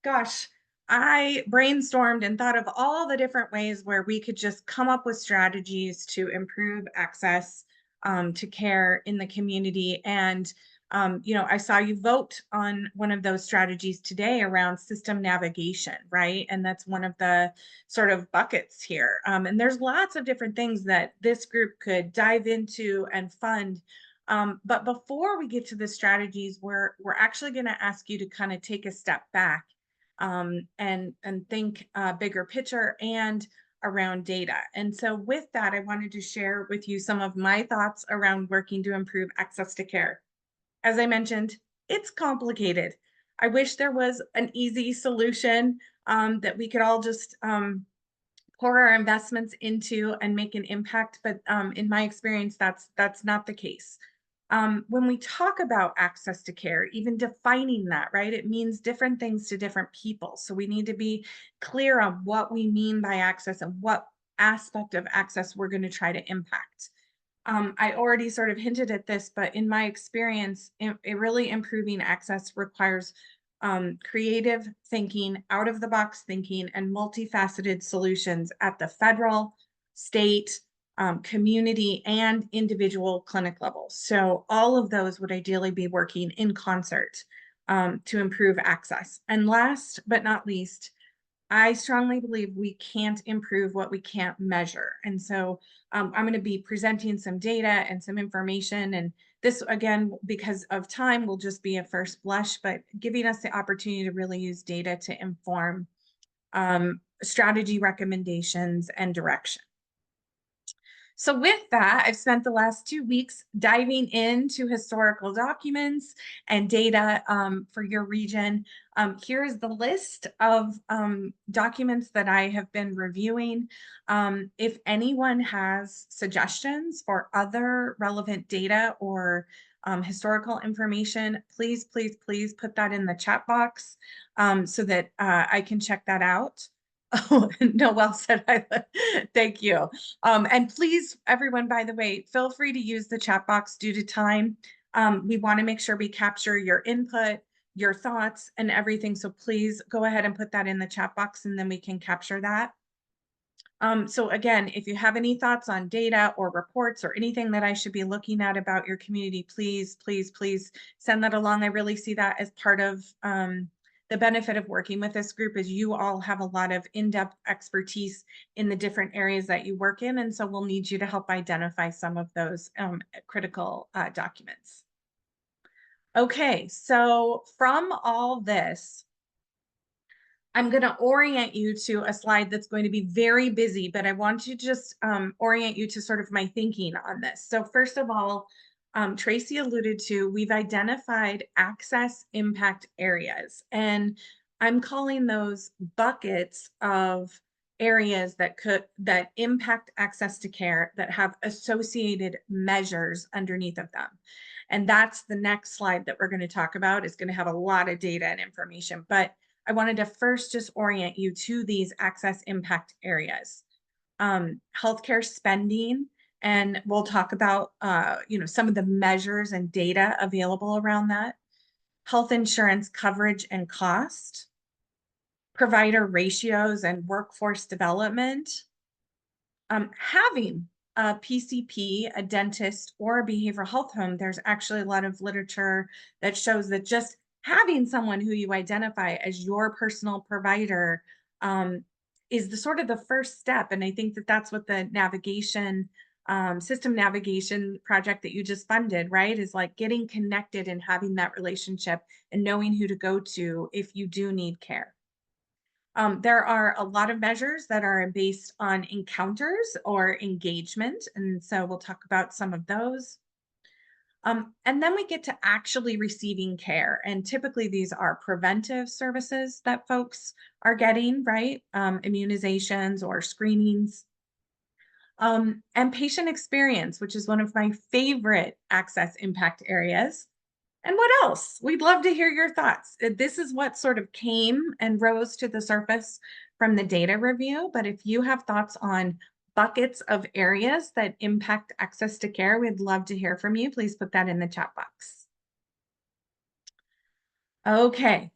gosh, I brainstormed and thought of all the different ways where we could just come up with strategies to improve access to care in the community. And, you know, I saw you vote on one of those strategies today around system navigation, right? And that's one of the sort of buckets here. And there's lots of different things that this group could dive into and fund. But before we get to the strategies, we're actually going to ask you to kind of take a step back and think bigger picture and around data. And so with that, I wanted to share with you some of my thoughts around working to improve access to care. As I mentioned, it's complicated. I wish there was an easy solution that we could all just pour our investments into and make an impact. But in my experience, that's not the case. When we talk about access to care, even defining that, right, it means different things to different people. So we need to be clear on what we mean by access and what aspect of access we're going to try to impact. I already sort of hinted at this, but in my experience, really improving access requires creative thinking, out of the box thinking, and multifaceted solutions at the federal, state, community, and individual clinic levels. So all of those would ideally be working in concert to improve access. And last but not least, I strongly believe we can't improve what we can't measure. And so I'm going to be presenting some data and some information. And this, again, because of time, will just be a first blush, but giving us the opportunity to really use data to inform strategy recommendations and direction. So with that, I've spent the last 2 weeks diving into historical documents and data for your region. Here is the list of documents that I have been reviewing. If anyone has suggestions for other relevant data or historical information, please, please, please put that in the chat box so that I can check that out. Oh, Noel said, thank you. And please, everyone, by the way, feel free to use the chat box due to time. We want to make sure we capture your input, your thoughts, and everything. So please go ahead and put that in the chat box, and then we can capture that. So again, if you have any thoughts on data or reports or anything that I should be looking at about your community, please, please, please send that along. I really see that as part of the benefit of working with this group is you all have a lot of in-depth expertise in the different areas that you work in. And so we'll need you to help identify some of those critical documents. Okay, so from all this, I'm going to orient you to a slide that's going to be very busy, but I want to just orient you to sort of my thinking on this. So first of all, Tracy alluded to, we've identified access impact areas, and I'm calling those buckets of areas that impact access to care that have associated measures underneath of them. And that's the next slide that we're going to talk about. Is going to have a lot of data and information, but I wanted to first just orient you to these access impact areas. Healthcare spending, and we'll talk about some of the measures and data available around that. Health insurance coverage and cost, provider ratios and workforce development, having a PCP, a dentist, or a behavioral health home. There's actually a lot of literature that shows that just having someone who you identify as your personal provider is the sort of the first step. And I think that that's what the navigation, system navigation project that you just funded, right, is like getting connected and having that relationship and knowing who to go to if you do need care. There are a lot of measures that are based on encounters or engagement. And so we'll talk about some of those. And then we get to actually receiving care. And typically these are preventive services that folks are getting, right? Immunizations or screenings. And patient experience, which is one of my favorite access impact areas. And what else? We'd love to hear your thoughts. This is what sort of came and rose to the surface from the data review. But if you have thoughts on buckets of areas that impact access to care, we'd love to hear from you. Please put that in the chat box. Okay.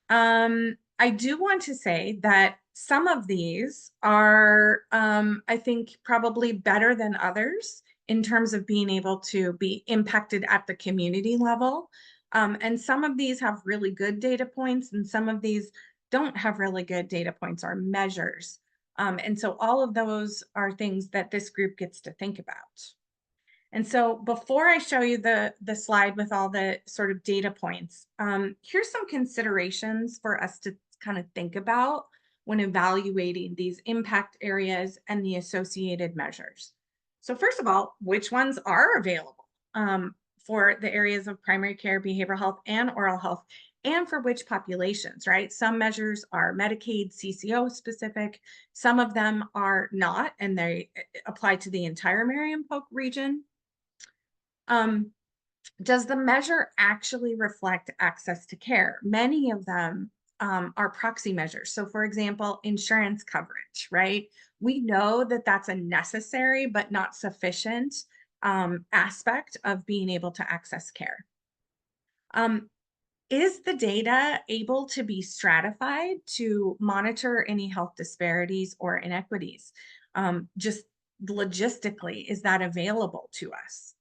I do want to say that some of these are, I think, probably better than others in terms of being able to be impacted at the community level. And some of these have really good data points, and some of these don't have really good data points or measures. And so all of those are things that this group gets to think about. And so before I show you the slide with all the sort of data points, here's some considerations for us to kind of think about when evaluating these impact areas and the associated measures. So first of all, which ones are available for the areas of primary care, behavioral health, and oral health, and for which populations, right? Some measures are Medicaid, CCO specific. Some of them are not, and they apply to the entire Marion-Polk region. Does the measure actually reflect access to care? Many of them are proxy measures. So for example, insurance coverage, right? We know that that's a necessary but not sufficient aspect of being able to access care. Is the data able to be stratified to monitor any health disparities or inequities? Just logistically, is that available to us?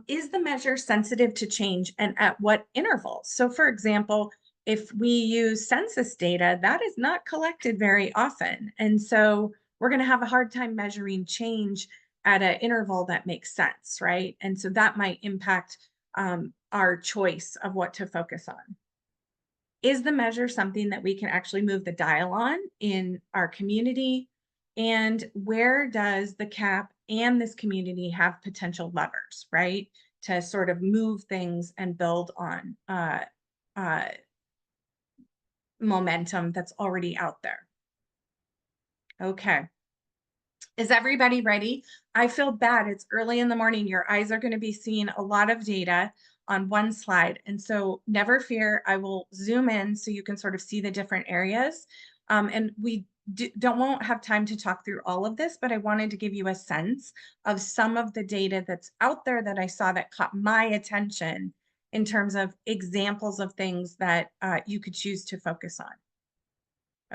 Is the measure sensitive to change, and at what intervals? So for example, if we use census data, that is not collected very often. And so we're going to have a hard time measuring change at an interval that makes sense, right? And so that might impact our choice of what to focus on. Is the measure something that we can actually move the dial on in our community? And where does the CAP and this community have potential levers, right? To sort of move things and build on momentum that's already out there. Okay. Is everybody ready? I feel bad. It's early in the morning. Your eyes are going to be seeing a lot of data on one slide. And so never fear, I will zoom in so you can sort of see the different areas. And we won't have time to talk through all of this, but I wanted to give you a sense of some of the data that's out there that I saw that caught my attention in terms of examples of things that you could choose to focus on.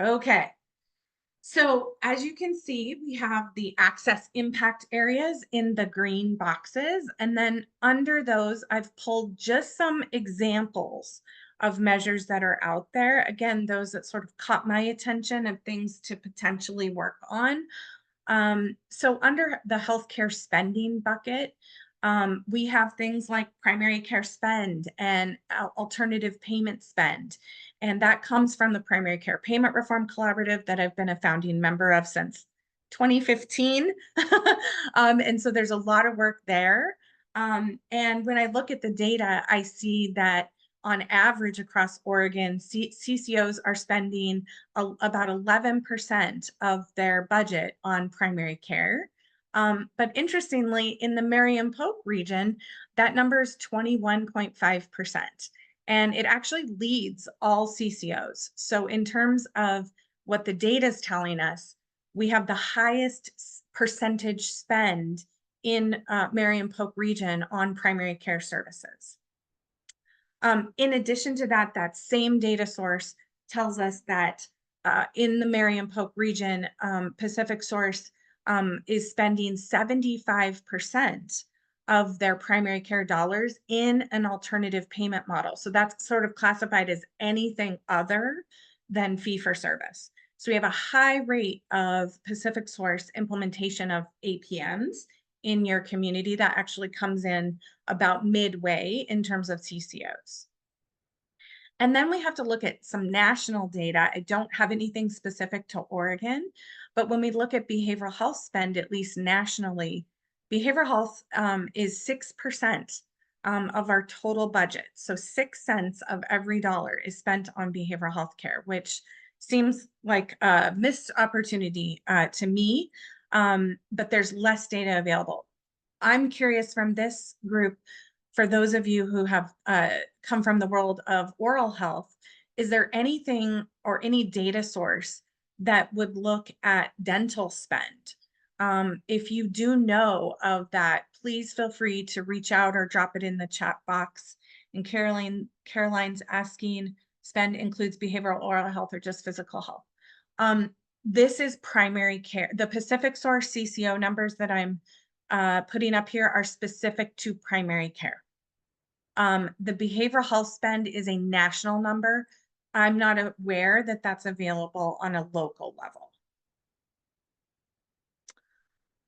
Okay. So as you can see, we have the access impact areas in the green boxes. And then under those, I've pulled just some examples of measures that are out there. Again, those that sort of caught my attention of things to potentially work on. So under the healthcare spending bucket, we have things like primary care spend and alternative payment spend. And that comes from the Primary Care Payment Reform Collaborative that I've been a founding member of since 2015. And so there's a lot of work there. And when I look at the data, I see that on average across Oregon, CCOs are spending about 11% of their budget on primary care. But interestingly, in the Marion-Polk region, that number is 21.5%. And it actually leads all CCOs. So in terms of what the data is telling us, we have the highest percentage spend in Marion-Polk region on primary care services. In addition to that, that same data source tells us that in the Marion-Polk region, Pacific Source is spending 75% of their primary care dollars in an alternative payment model. So that's sort of classified as anything other than fee for service. So we have a high rate of Pacific Source implementation of APMs in your community that actually comes in about midway in terms of CCOs. And then we have to look at some national data. I don't have anything specific to Oregon, but when we look at behavioral health spend, at least nationally, behavioral health is 6% of our total budget. So 6 cents of every dollar is spent on behavioral health care, which seems like a missed opportunity to me, but there's less data available. I'm curious from this group, for those of you who have come from the world of oral health, is there anything or any data source that would look at dental spend? If you do know of that, please feel free to reach out or drop it in the chat box. And Caroline's asking, spend includes behavioral, oral health, or just physical health? This is primary care. The Pacific Source CCO numbers that I'm putting up here are specific to primary care. The behavioral health spend is a national number. I'm not aware that that's available on a local level.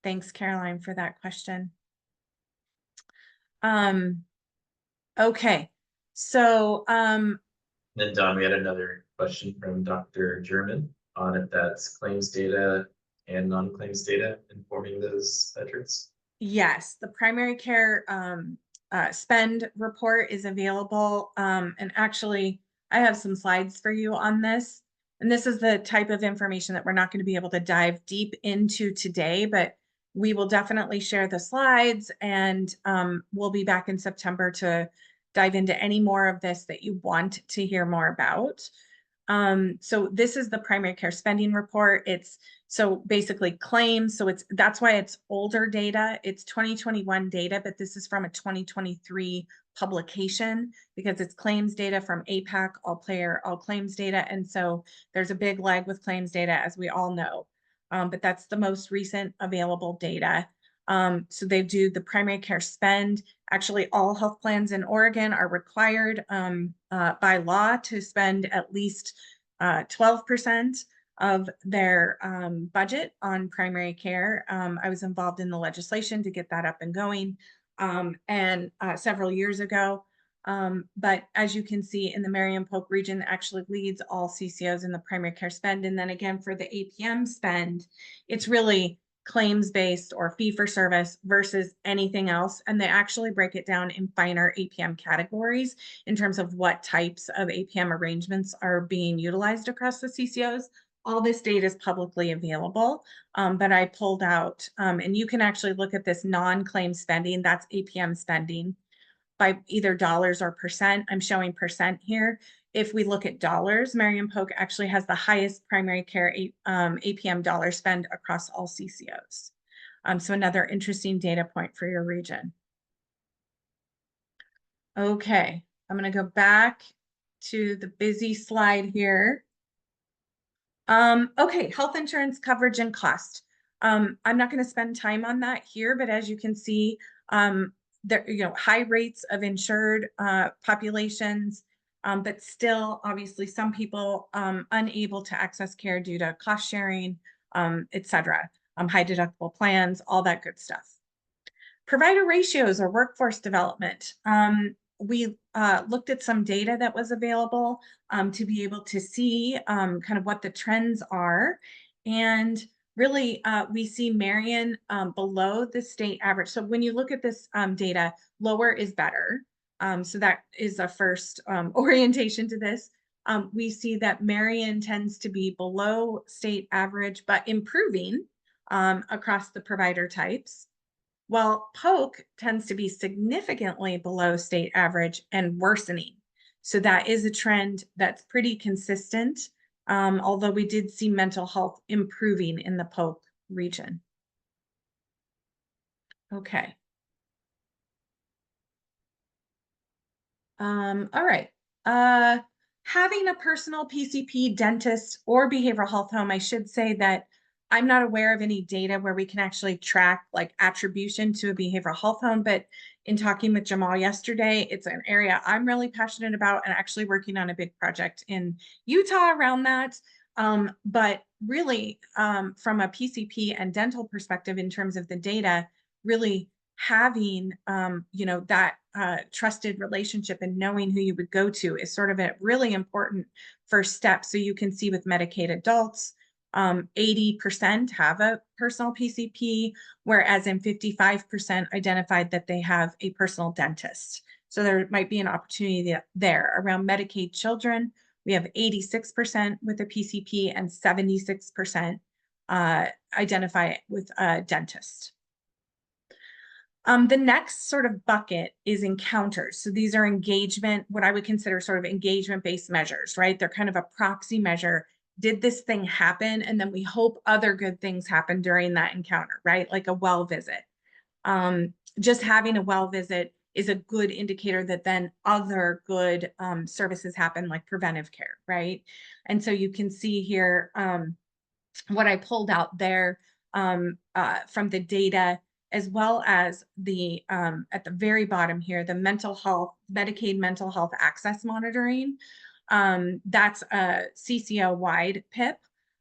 Thanks, Caroline, for that question. Okay, so Then Don, we had another question from Dr. German on if that's claims data and non-claims data informing those metrics. Yes, the primary care spend report is available. And actually, I have some slides for you on this. And this is the type of information that we're not going to be able to dive deep into today, but we will definitely share the slides, and we'll be back in September to dive into any more of this that you want to hear more about. So this is the primary care spending report. It's so basically claims. So that's why it's older data. It's 2021 data, but this is from a 2023 publication because it's claims data from APAC, all payer, all claims data. And so there's a big lag with claims data, as we all know. But that's the most recent available data. So they do the primary care spend. Actually, all health plans in Oregon are required by law to spend at least 12% of their budget on primary care. I was involved in the legislation to get that up and going and several years ago. But as you can see in the Marion-Polk region, actually leads all CCOs in the primary care spend. And then again, for the APM spend, it's really claims-based or fee-for-service versus anything else. And they actually break it down in finer APM categories in terms of what types of APM arrangements are being utilized across the CCOs. All this data is publicly available, but I pulled out, and you can actually look at this non-claim spending, that's APM spending by either dollars or percent. I'm showing percent here. If we look at dollars, Marion-Polk actually has the highest primary care APM dollar spend across all CCOs. So another interesting data point for your region. Okay, I'm going to go back to the busy slide here. Okay, health insurance coverage and cost. I'm not going to spend time on that here, but as you can see, there, high rates of insured populations, but still obviously some people unable to access care due to cost sharing, et cetera, high deductible plans, all that good stuff. Provider ratios or workforce development. We looked at some data that was available to be able to see kind of what the trends are. And really, we see Marion below the state average. So when you look at this data, lower is better. So that is a first orientation to this. We see that Marion tends to be below state average, but improving across the provider types. While Polk tends to be significantly below state average and worsening. So that is a trend that's pretty consistent, although we did see mental health improving in the Polk region. Okay. All right. Having a personal PCP, dentist, or behavioral health home, I should say that I'm not aware of any data where we can actually track like attribution to a behavioral health home, but in talking with Jamal yesterday, it's an area I'm really passionate about and actually working on a big project in Utah around that. But really, from a PCP and dental perspective, in terms of the data, really having, that trusted relationship and knowing who you would go to is sort of a really important first step. So you can see with Medicaid adults, 80% have a personal PCP, whereas in 55% identified that they have a personal dentist. So there might be an opportunity there. Around Medicaid children, we have 86% with a PCP and 76% identify with a dentist. The next sort of bucket is encounters. So these are engagement, what I would consider sort of engagement-based measures, right? They're kind of a proxy measure. Did this thing happen? And then we hope other good things happen during that encounter, right? Like a well visit. Just having a well visit is a good indicator that then other good services happen, like preventive care, right? And so you can see here what I pulled out there from the data, as well as the at the very bottom here, the mental health, Medicaid mental health access monitoring. That's a CCO-wide PIP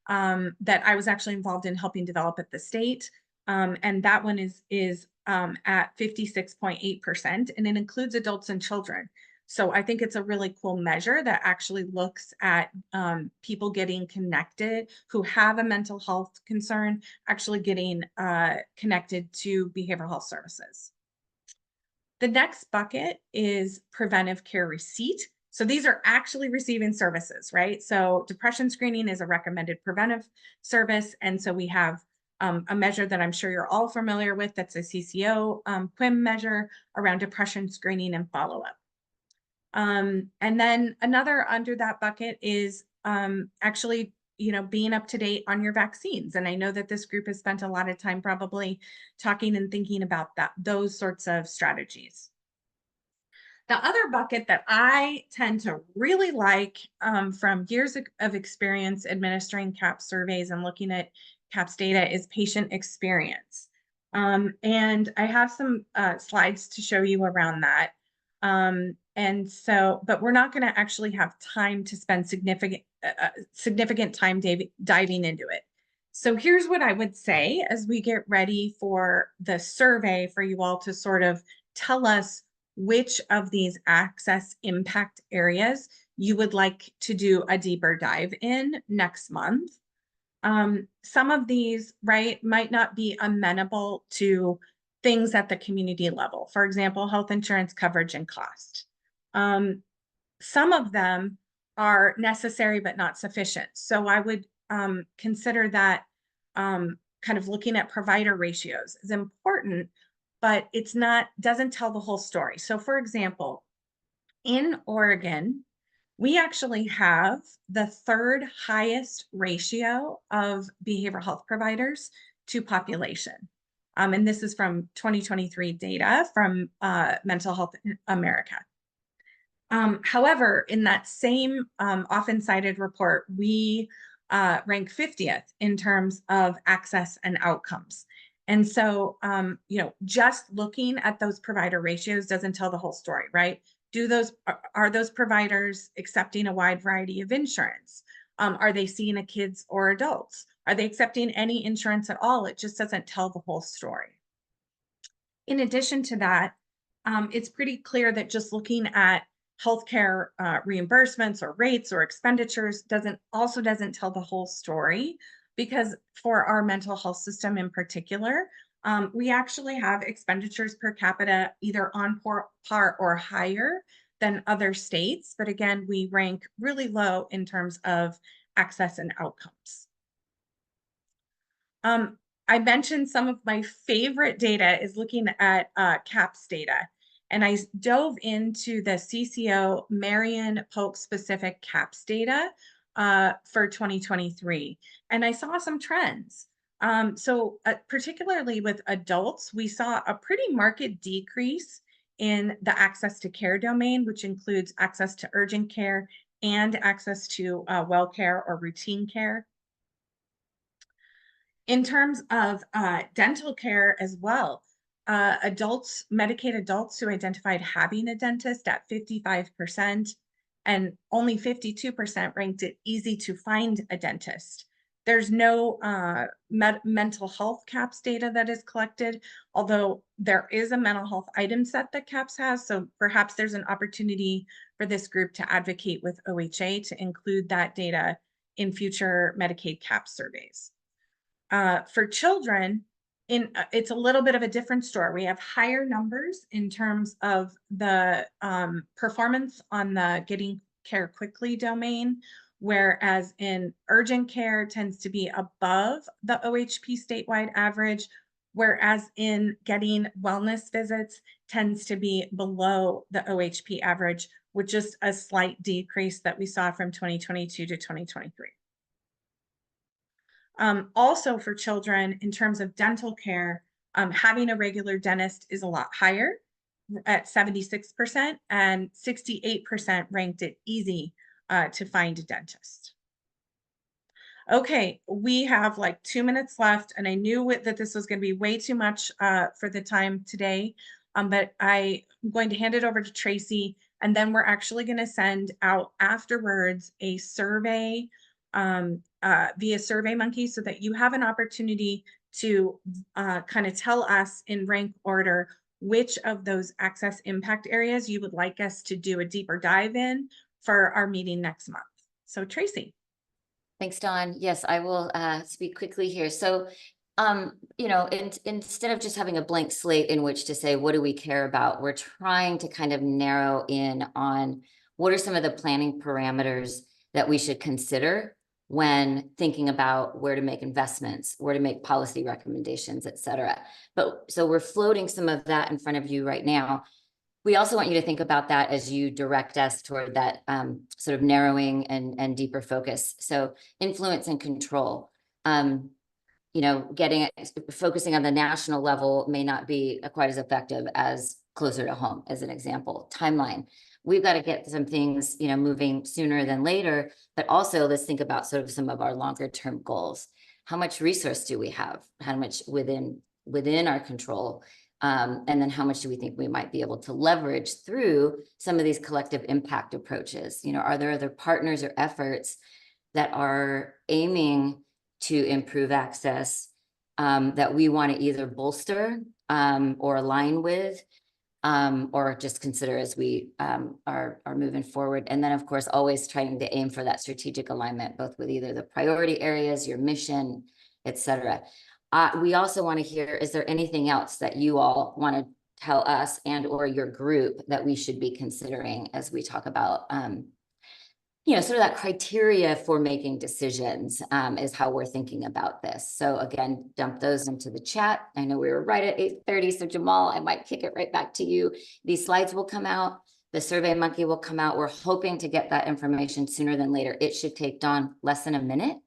that I was actually involved in helping develop at the state. And that one is at 56.8%, and it includes adults and children. So I think it's a really cool measure that actually looks at people getting connected who have a mental health concern, actually getting connected to behavioral health services. The next bucket is preventive care receipt. So these are actually receiving services, right? So depression screening is a recommended preventive service. And so we have a measure that I'm sure you're all familiar with, that's a CCO QIM measure around depression screening and follow-up. And then another under that bucket is actually, being up to date on your vaccines. And I know that this group has spent a lot of time probably talking and thinking about those sorts of strategies. The other bucket that I tend to really like from years of experience administering CAHPS surveys and looking at CAHPS data is patient experience. And I have some slides to show you around that. But we're not going to actually have time to spend significant time diving into it. So here's what I would say as we get ready for the survey for you all to sort of tell us which of these access impact areas you would like to do a deeper dive in next month. Some of these, right, might not be amenable to things at the community level. For example, health insurance coverage and cost. Some of them are necessary but not sufficient. So I would consider that kind of looking at provider ratios is important, but doesn't tell the whole story. So for example, in Oregon, we actually have the third highest ratio of behavioral health providers to population. And this is from 2023 data from Mental Health America. However, in that same often cited report, we rank 50th in terms of access and outcomes. And so, just looking at those provider ratios doesn't tell the whole story, right? Are those providers accepting a wide variety of insurance? Are they seeing a kids or adults? Are they accepting any insurance at all? It just doesn't tell the whole story. In addition to that, it's pretty clear that just looking at healthcare reimbursements or rates or expenditures doesn't tell the whole story, because for our mental health system in particular, we actually have expenditures per capita either on par or higher than other states. But again, we rank really low in terms of access and outcomes. I mentioned some of my favorite data is looking at CAHPS data. And I dove into the CCO Marion Polk specific CAHPS data for 2023. And I saw some trends. So particularly with adults, we saw a pretty marked decrease in the access to care domain, which includes access to urgent care and access to well care or routine care. In terms of dental care as well, Medicaid adults who identified having a dentist at 55%, and only 52% ranked it easy to find a dentist. There's no mental health CAHPS data that is collected, although there is a mental health item set that CAHPS has. So perhaps there's an opportunity for this group to advocate with OHA to include that data in future Medicaid CAHPS surveys. For children, it's a little bit of a different story. We have higher numbers in terms of the performance on the getting care quickly domain, whereas in urgent care tends to be above the OHP statewide average, whereas in getting wellness visits tends to be below the OHP average, with just a slight decrease that we saw from 2022 to 2023. Also for children, in terms of dental care, having a regular dentist is a lot higher at 76%, and 68% ranked it easy to find a dentist. Okay, we have like 2 minutes left, and I knew that this was going to be way too much for the time today, but I'm going to hand it over to Tracy, and then we're actually going to send out afterwards a survey via SurveyMonkey, so that you have an opportunity to kind of tell us in rank order which of those access impact areas you would like us to do a deeper dive in for our meeting next month. So Tracy. Thanks, Dawn. Yes, I will speak quickly here. So, you know, instead of just having a blank slate in which to say, what do we care about? We're trying to kind of narrow in on what are some of the planning parameters that we should consider when thinking about where to make investments, where to make policy recommendations, et cetera. But so we're floating some of that in front of you right now. We also want you to think about that as you direct us toward that sort of narrowing and deeper focus. So influence and control. You know, focusing on the national level may not be quite as effective as closer to home, as an example. Timeline. We've got to get some things, you know, moving sooner than later, but also let's think about sort of some of our longer term goals. How much resource do we have? How much within our control? And then how much do we think we might be able to leverage through some of these collective impact approaches? You know, are there other partners or efforts that are aiming to improve access that we want to either bolster or align with, or just consider as we are moving forward? And then, of course, always trying to aim for that strategic alignment, both with either the priority areas, your mission, et cetera. We also want to hear, is there anything else that you all want to tell us and or your group that we should be considering as we talk about, you know, sort of that criteria for making decisions is how we're thinking about this. So again, dump those into the chat. I know we were right at 8:30, so Jamal, I might kick it right back to you. These slides will come out. The Survey Monkey will come out. We're hoping to get that information sooner than later. It should take Dawn less than a minute.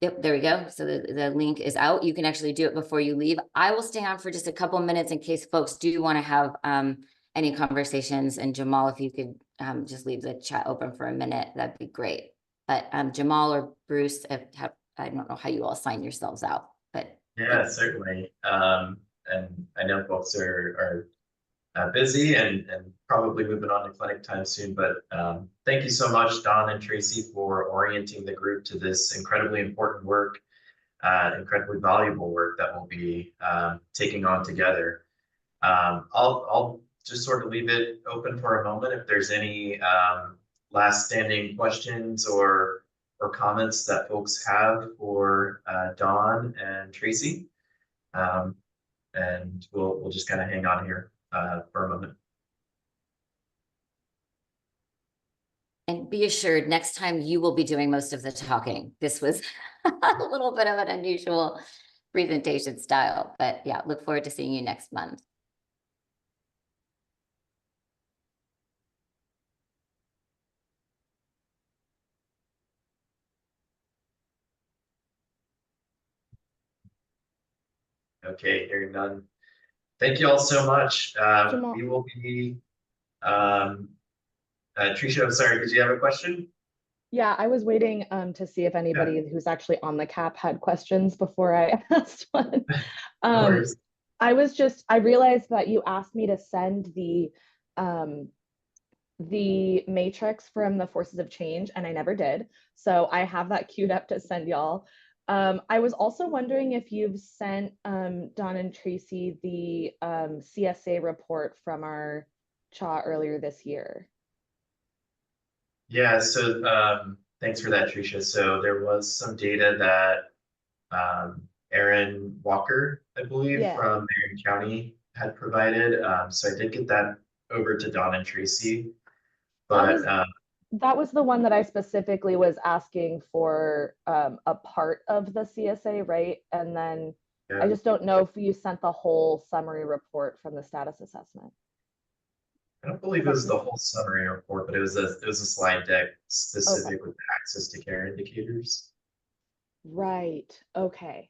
Yep, there we go. So the link is out. You can actually do it before you leave. I will stay on for just a couple minutes in case folks do want to have any conversations. And Jamal, if you could just leave the chat open for a minute, that'd be great. But Jamal or Bruce, I don't know how you all sign yourselves out, but. Yeah, certainly. And I know folks are busy and probably moving on to clinic time soon, but thank you so much, Dawn and Tracy, for orienting the group to this incredibly important work, incredibly valuable work that we'll be taking on together. I'll just sort of leave it open for a moment if there's any last standing questions or comments that folks have for Dawn and Tracy. And we'll just kind of hang on here for a moment. And be assured, next time you will be doing most of the talking. This was a little bit of an unusual presentation style, but yeah, look forward to seeing you next month. Okay, hearing none. Thank you all so much. Jamal. We will be, Tricia, I'm sorry, did you have a question? Yeah, I was waiting to see if anybody who's actually on the CAP had questions before I asked one. No worries. I realized that you asked me to send the matrix from the Forces of Change, and I never did. So I have that queued up to send y'all. I was also wondering if you've sent Dawn and Tracy the CSA report from our CHA earlier this year. Yeah, so thanks for that, Tricia. So there was some data that Aaron Walker, I believe, from Marion County had provided. So I did get that over to Dawn and Tracy. But that was the one that I specifically was asking for a part of the CSA, right? And then I just don't know if you sent the whole summary report from the status assessment. I don't believe it was the whole summary report, but it was a slide deck specific with access to care indicators. Right. Okay.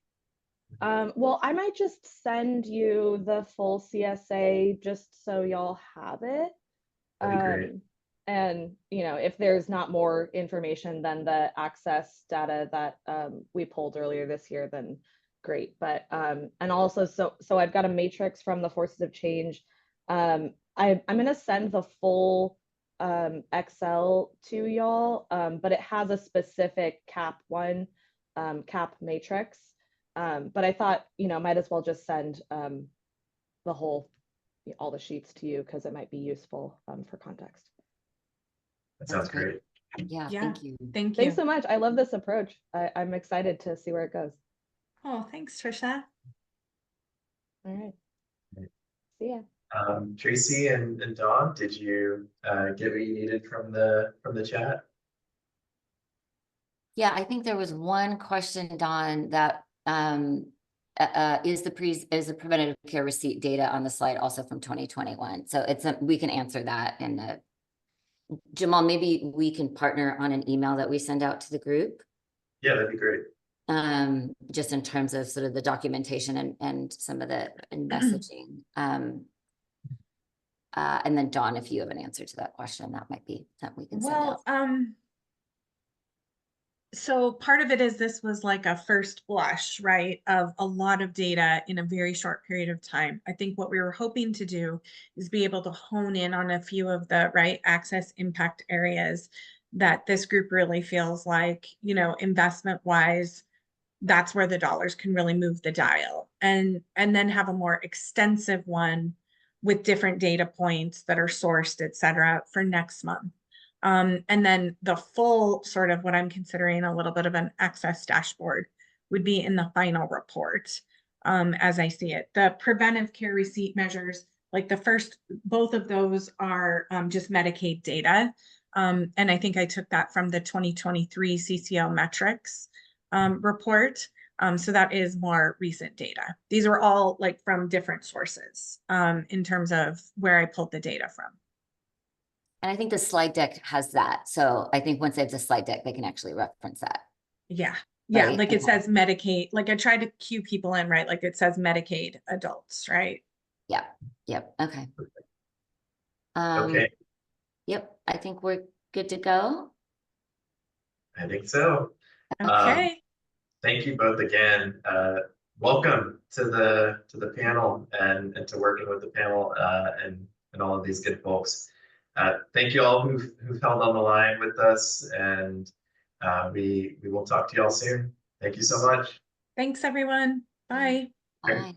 Well, I might just send you the full CSA just so y'all have it. That'd be great. And you know, if there's not more information than the access data that we pulled earlier this year, then great. But and also, so I've got a matrix from the Forces of Change. I'm going to send the full Excel to y'all, but it has a specific CAP one, CAP matrix. But I thought, might as well just send all the sheets to you because it might be useful for context. That sounds great. Yeah, Yeah. thank you. Thank Thanks you. so much. I love this approach. I'm excited to see where it goes. Oh, thanks, Trisha. All right. Right. See ya. Tracy and Dawn, did you get what you needed from the chat? Yeah, I think there was one question, Don, that is the preventative care receipt data on the slide also from 2021? So we can answer that in the Jamal, maybe we can partner on an email that we send out to the group. Yeah, that'd be great. Just in terms of sort of the documentation and some of the messaging. And then Dawn, if you have an answer to that question, that might be something we can send out. So part of it is this was like a first blush, right, of a lot of data in a very short period of time. I think what we were hoping to do is be able to hone in on a few of the access impact areas that this group really feels like, investment wise, that's where the dollars can really move the dial, and then have a more extensive one with different data points that are sourced, et cetera, for next month. And then the full sort of what I'm considering a little bit of an access dashboard would be in the final report, as I see it. The preventive care receipt measures, like both of those are just Medicaid data. And I think I took that from the 2023 CCO metrics report. So that is more recent data. These are all like from different sources in terms of where I pulled the data from. And I think the slide deck has that. So I think once they have the slide deck, they can actually reference that. Yeah. Yeah. Right? Like it says Medicaid, like I tried to cue people in, right? Like it says Medicaid adults, right? Yeah. Yep. Okay. Okay, Yep. I think we're good to go. I think so. Okay. Thank you both again. Welcome to the panel and to working with the panel and all of these good folks. Thank you all who've held on the line with us, and we will talk to you all soon. Thank you so much. Thanks, everyone. Bye. Bye.